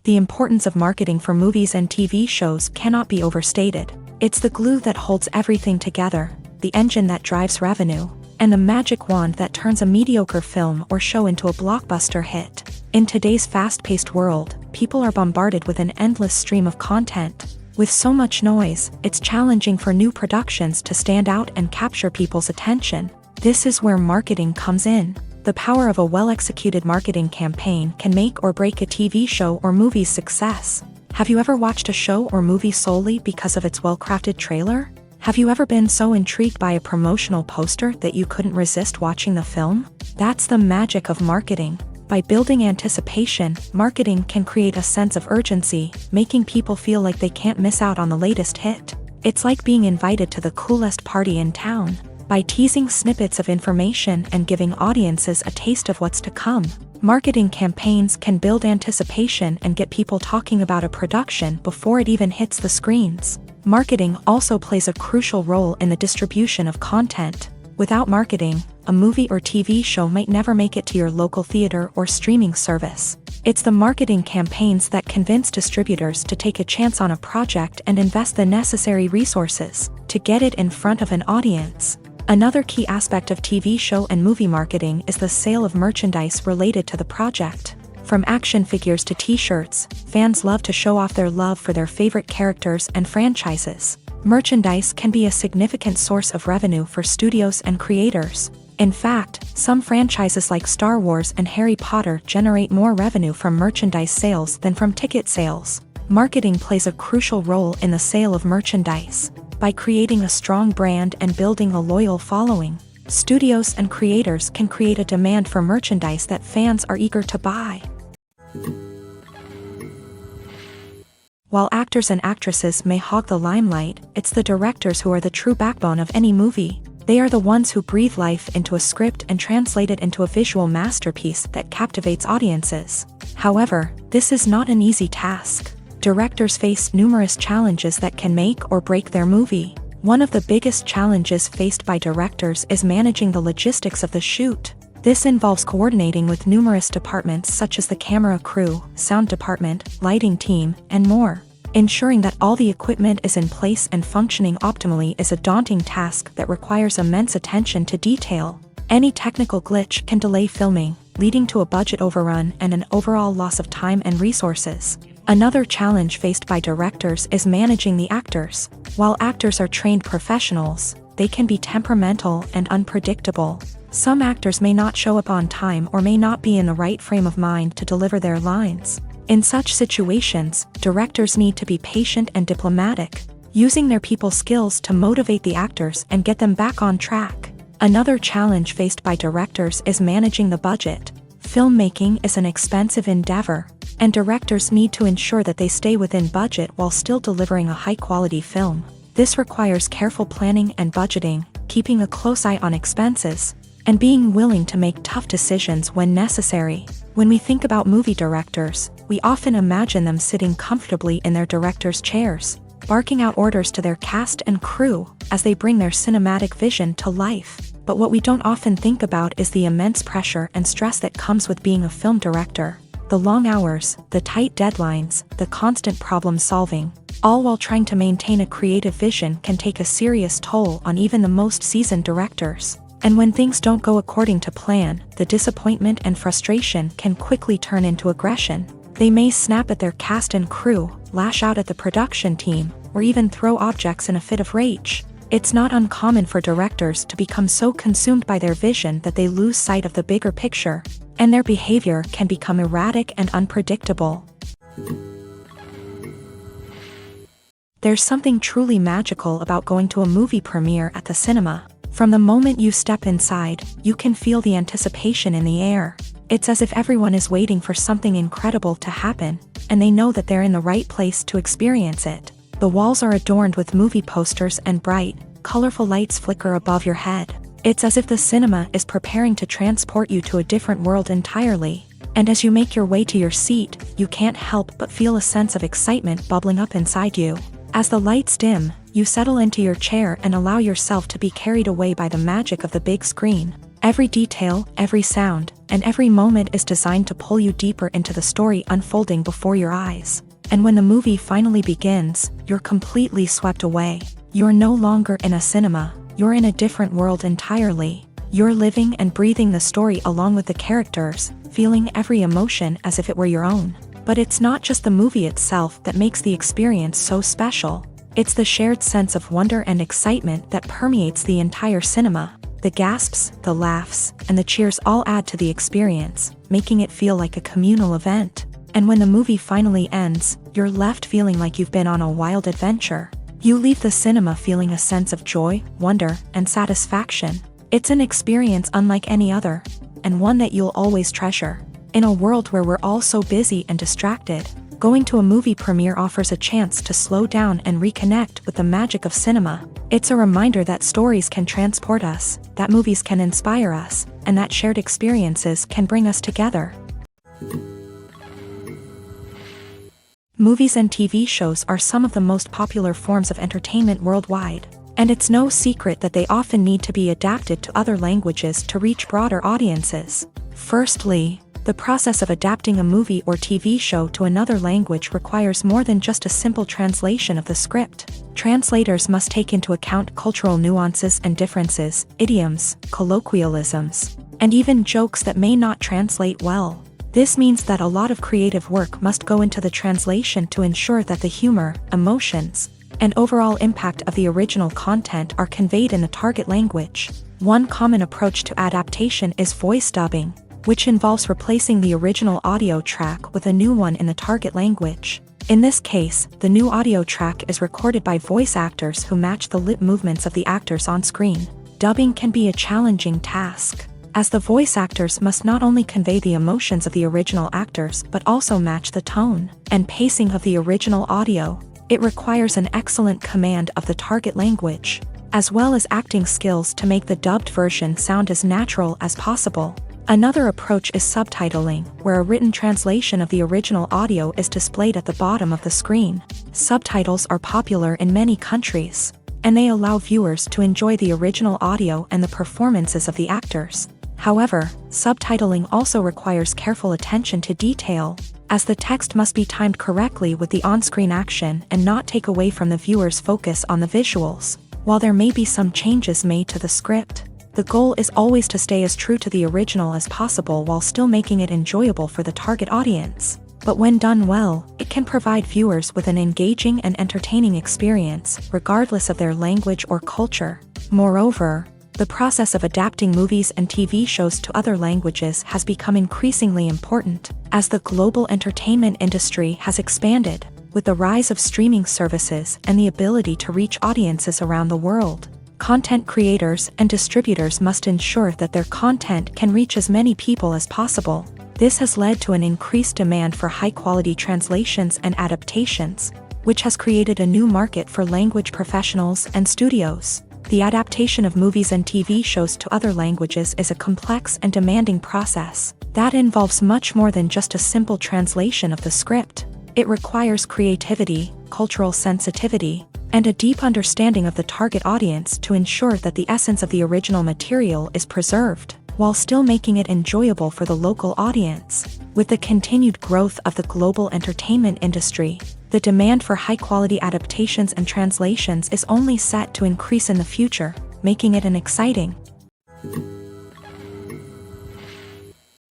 The importance of marketing for movies and TV shows cannot be overstated. It's the glue that holds everything together, the engine that drives revenue, and the magic wand that turns a mediocre film or show into a blockbuster hit. In today's fast-paced world, people are bombarded with an endless stream of content. With so much noise, it's challenging for new productions to stand out and capture people's attention. This is where marketing comes in. The power of a well-executed marketing campaign can make or break a TV show or movie's success. Have you ever watched a show or movie solely because of its well-crafted trailer? Have you ever been so intrigued by a promotional poster that you couldn't resist watching the film? That's the magic of marketing. By building anticipation, marketing can create a sense of urgency, making people feel like they can't miss out on the latest hit. It's like being invited to the coolest party in town. By teasing snippets of information and giving audiences a taste of what's to come, marketing campaigns can build anticipation and get people talking about a production before it even hits the screens. Marketing also plays a crucial role in the distribution of content. Without marketing, a movie or TV show might never make it to your local theater or streaming service. It's the marketing campaigns that convince distributors to take a chance on a project and invest the necessary resources to get it in front of an audience. Another key aspect of TV show and movie marketing is the sale of merchandise related to the project. From action figures to t-shirts, fans love to show off their love for their favorite characters and franchises. Merchandise can be a significant source of revenue for studios and creators. In fact, some franchises like Star Wars and Harry Potter generate more revenue from merchandise sales than from ticket sales. Marketing plays a crucial role in the sale of merchandise. By creating a strong brand and building a loyal following, studios and creators can create a demand for merchandise that fans are eager to buy. While actors and actresses may hog the limelight, it's the directors who are the true backbone of any movie. They are the ones who breathe life into a script and translate it into a visual masterpiece that captivates audiences. However, this is not an easy task. Directors face numerous challenges that can make or break their movie. One of the biggest challenges faced by directors is managing the logistics of the shoot. This involves coordinating with numerous departments such as the camera crew, sound department, lighting team, and more. Ensuring that all the equipment is in place and functioning optimally is a daunting task that requires immense attention to detail. Any technical glitch can delay filming, leading to a budget overrun and an overall loss of time and resources. Another challenge faced by directors is managing the actors. While actors are trained professionals, they can be temperamental and unpredictable. Some actors may not show up on time or may not be in the right frame of mind to deliver their lines. In such situations, directors need to be patient and diplomatic, using their people skills to motivate the actors and get them back on track. Another challenge faced by directors is managing the budget. Filmmaking is an expensive endeavor, and directors need to ensure that they stay within budget while still delivering a high-quality film. This requires careful planning and budgeting, keeping a close eye on expenses, and being willing to make tough decisions when necessary. When we think about movie directors, we often imagine them sitting comfortably in their director's chairs, barking out orders to their cast and crew as they bring their cinematic vision to life. But what we don't often think about is the immense pressure and stress that comes with being a film director. The long hours, the tight deadlines, the constant problem solving, all while trying to maintain a creative vision can take a serious toll on even the most seasoned directors. And when things don't go according to plan, the disappointment and frustration can quickly turn into aggression. They may snap at their cast and crew, lash out at the production team, or even throw objects in a fit of rage. It's not uncommon for directors to become so consumed by their vision that they lose sight of the bigger picture, and their behavior can become erratic and unpredictable. There's something truly magical about going to a movie premiere at the cinema. From the moment you step inside, you can feel the anticipation in the air. It's as if everyone is waiting for something incredible to happen, and they know that they're in the right place to experience it. The walls are adorned with movie posters and bright, colorful lights flicker above your head. It's as if the cinema is preparing to transport you to a different world entirely. And as you make your way to your seat, you can't help but feel a sense of excitement bubbling up inside you. As the lights dim, you settle into your chair and allow yourself to be carried away by the magic of the big screen. Every detail, every sound, and every moment is designed to pull you deeper into the story unfolding before your eyes. And when the movie finally begins, you're completely swept away. You're no longer in a cinema, you're in a different world entirely. You're living and breathing the story along with the characters, feeling every emotion as if it were your own. But it's not just the movie itself that makes the experience so special. It's the shared sense of wonder and excitement that permeates the entire cinema. The gasps, the laughs, and the cheers all add to the experience, making it feel like a communal event. And when the movie finally ends, you're left feeling like you've been on a wild adventure. You leave the cinema feeling a sense of joy, wonder, and satisfaction. It's an experience unlike any other, and one that you'll always treasure. In a world where we're all so busy and distracted, going to a movie premiere offers a chance to slow down and reconnect with the magic of cinema. It's a reminder that stories can transport us, that movies can inspire us, and that shared experiences can bring us together. Movies and TV shows are some of the most popular forms of entertainment worldwide, and it's no secret that they often need to be adapted to other languages to reach broader audiences. Firstly, the process of adapting a movie or TV show to another language requires more than just a simple translation of the script. Translators must take into account cultural nuances and differences, idioms, colloquialisms, and even jokes that may not translate well. This means that a lot of creative work must go into the translation to ensure that the humor, emotions, and overall impact of the original content are conveyed in the target language. One common approach to adaptation is voice dubbing, which involves replacing the original audio track with a new one in the target language. In this case, the new audio track is recorded by voice actors who match the lip movements of the actors on screen. Dubbing can be a challenging task, as the voice actors must not only convey the emotions of the original actors but also match the tone and pacing of the original audio. It requires an excellent command of the target language, as well as acting skills to make the dubbed version sound as natural as possible. Another approach is subtitling, where a written translation of the original audio is displayed at the bottom of the screen. Subtitles are popular in many countries, and they allow viewers to enjoy the original audio and the performances of the actors. However, subtitling also requires careful attention to detail, as the text must be timed correctly with the on-screen action and not take away from the viewer's focus on the visuals. While there may be some changes made to the script, the goal is always to stay as true to the original as possible while still making it enjoyable for the target audience. But when done well, it can provide viewers with an engaging and entertaining experience, regardless of their language or culture. Moreover, the process of adapting movies and TV shows to other languages has become increasingly important, as the global entertainment industry has expanded, with the rise of streaming services and the ability to reach audiences around the world. Content creators and distributors must ensure that their content can reach as many people as possible. This has led to an increased demand for high-quality translations and adaptations, which has created a new market for language professionals and studios. The adaptation of movies and TV shows to other languages is a complex and demanding process that involves much more than just a simple translation of the script. It requires creativity, cultural sensitivity, and a deep understanding of the target audience to ensure that the essence of the original material is preserved, while still making it enjoyable for the local audience. With the continued growth of the global entertainment industry, the demand for high-quality adaptations and translations is only set to increase in the future, making it an exciting.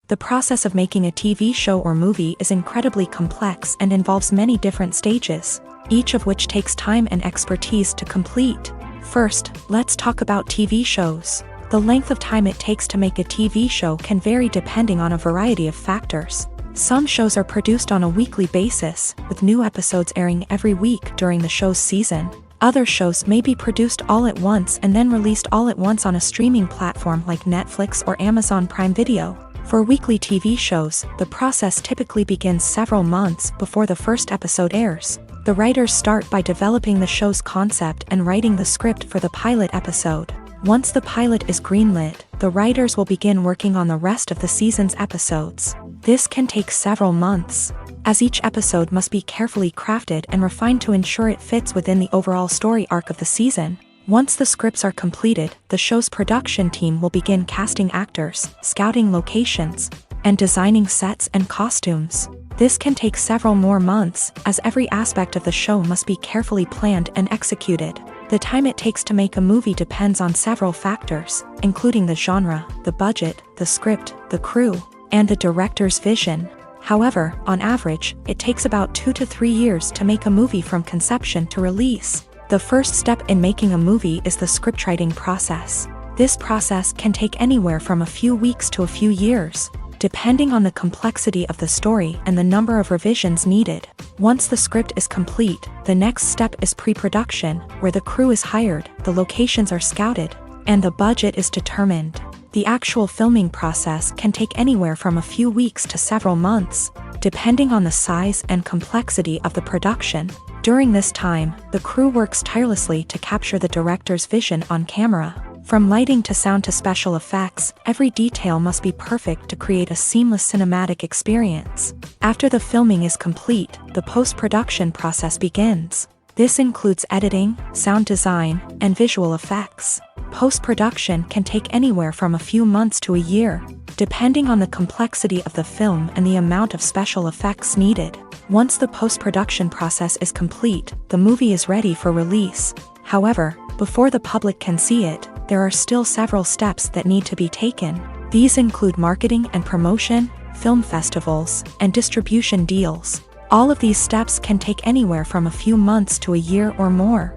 The process of making a TV show or movie is incredibly complex and involves many different stages, each of which takes time and expertise to complete. First, let's talk about TV shows. The length of time it takes to make a TV show can vary depending on a variety of factors. Some shows are produced on a weekly basis, with new episodes airing every week during the show's season. Other shows may be produced all at once and then released all at once on a streaming platform like Netflix or Amazon Prime Video. For weekly TV shows, the process typically begins several months before the first episode airs. The writers start by developing the show's concept and writing the script for the pilot episode. Once the pilot is greenlit, the writers will begin working on the rest of the season's episodes. This can take several months, as each episode must be carefully crafted and refined to ensure it fits within the overall story arc of the season. Once the scripts are completed, the show's production team will begin casting actors, scouting locations, and designing sets and costumes. This can take several more months, as every aspect of the show must be carefully planned and executed. The time it takes to make a movie depends on several factors, including the genre, the budget, the script, the crew, and the director's vision. However, on average, it takes about 2 to 3 years to make a movie from conception to release. The first step in making a movie is the scriptwriting process. This process can take anywhere from a few weeks to a few years, depending on the complexity of the story and the number of revisions needed. Once the script is complete, the next step is pre-production, where the crew is hired, the locations are scouted, and the budget is determined. The actual filming process can take anywhere from a few weeks to several months, depending on the size and complexity of the production. During this time, the crew works tirelessly to capture the director's vision on camera. From lighting to sound to special effects, every detail must be perfect to create a seamless cinematic experience. After the filming is complete, the post-production process begins. This includes editing, sound design, and visual effects. Post-production can take anywhere from a few months to a year, depending on the complexity of the film and the amount of special effects needed. Once the post-production process is complete, the movie is ready for release. However, before the public can see it, there are still several steps that need to be taken. These include marketing and promotion, film festivals, and distribution deals. All of these steps can take anywhere from a few months to a year or more.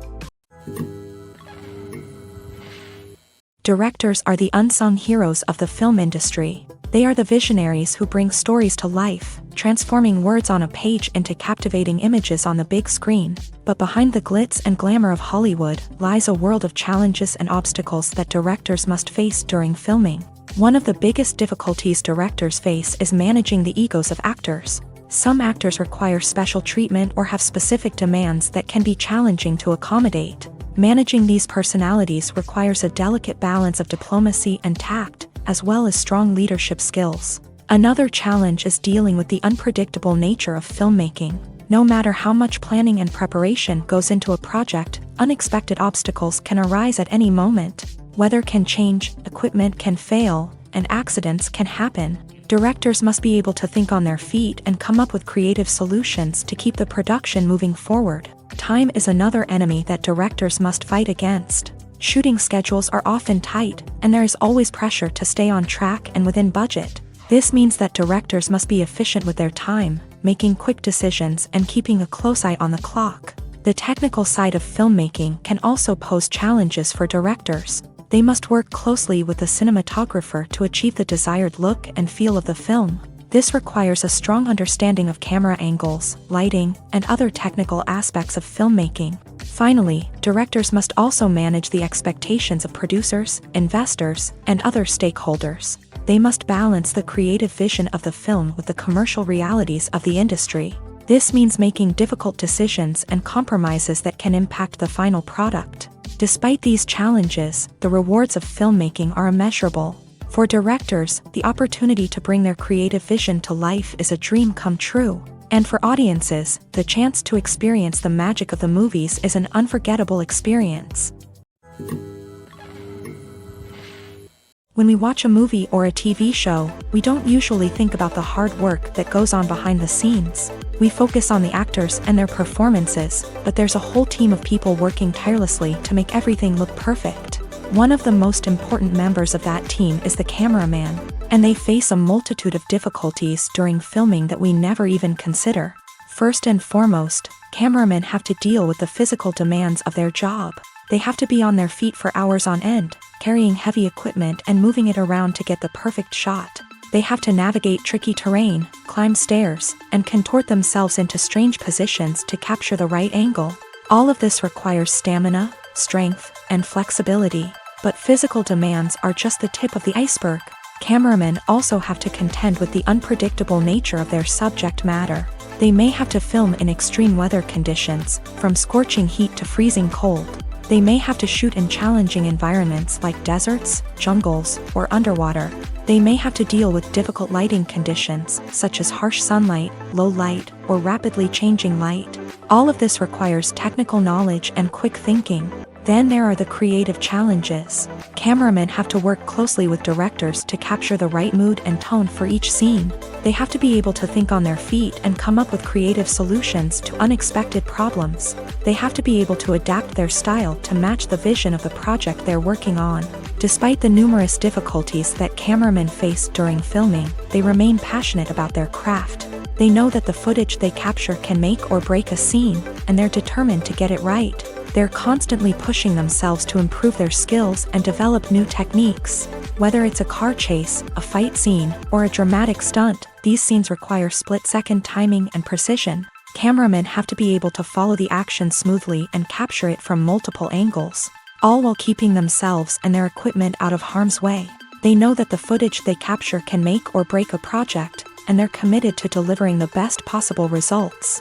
Directors are the unsung heroes of the film industry. They are the visionaries who bring stories to life, transforming words on a page into captivating images on the big screen. But behind the glitz and glamour of Hollywood lies a world of challenges and obstacles that directors must face during filming. One of the biggest difficulties directors face is managing the egos of actors. Some actors require special treatment or have specific demands that can be challenging to accommodate. Managing these personalities requires a delicate balance of diplomacy and tact, as well as strong leadership skills. Another challenge is dealing with the unpredictable nature of filmmaking. No matter how much planning and preparation goes into a project, unexpected obstacles can arise at any moment. Weather can change, equipment can fail, and accidents can happen. Directors must be able to think on their feet and come up with creative solutions to keep the production moving forward. Time is another enemy that directors must fight against. Shooting schedules are often tight, and there is always pressure to stay on track and within budget. This means that directors must be efficient with their time, making quick decisions and keeping a close eye on the clock. The technical side of filmmaking can also pose challenges for directors. They must work closely with the cinematographer to achieve the desired look and feel of the film. This requires a strong understanding of camera angles, lighting, and other technical aspects of filmmaking. Finally, directors must also manage the expectations of producers, investors, and other stakeholders. They must balance the creative vision of the film with the commercial realities of the industry. This means making difficult decisions and compromises that can impact the final product. Despite these challenges, the rewards of filmmaking are immeasurable. For directors, the opportunity to bring their creative vision to life is a dream come true. And for audiences, the chance to experience the magic of the movies is an unforgettable experience. When we watch a movie or a TV show, we don't usually think about the hard work that goes on behind the scenes. We focus on the actors and their performances, but there's a whole team of people working tirelessly to make everything look perfect. One of the most important members of that team is the cameraman, and they face a multitude of difficulties during filming that we never even consider. First and foremost, cameramen have to deal with the physical demands of their job. They have to be on their feet for hours on end, carrying heavy equipment and moving it around to get the perfect shot. They have to navigate tricky terrain, climb stairs, and contort themselves into strange positions to capture the right angle. All of this requires stamina, strength, and flexibility. But physical demands are just the tip of the iceberg. Cameramen also have to contend with the unpredictable nature of their subject matter. They may have to film in extreme weather conditions, from scorching heat to freezing cold. They may have to shoot in challenging environments like deserts, jungles, or underwater. They may have to deal with difficult lighting conditions, such as harsh sunlight, low light, or rapidly changing light. All of this requires technical knowledge and quick thinking. Then there are the creative challenges. Cameramen have to work closely with directors to capture the right mood and tone for each scene. They have to be able to think on their feet and come up with creative solutions to unexpected problems. They have to be able to adapt their style to match the vision of the project they're working on. Despite the numerous difficulties that cameramen face during filming, they remain passionate about their craft. They know that the footage they capture can make or break a scene, and they're determined to get it right. They're constantly pushing themselves to improve their skills and develop new techniques. Whether it's a car chase, a fight scene, or a dramatic stunt, these scenes require split-second timing and precision. Cameramen have to be able to follow the action smoothly and capture it from multiple angles, all while keeping themselves and their equipment out of harm's way. They know that the footage they capture can make or break a project, and they're committed to delivering the best possible results.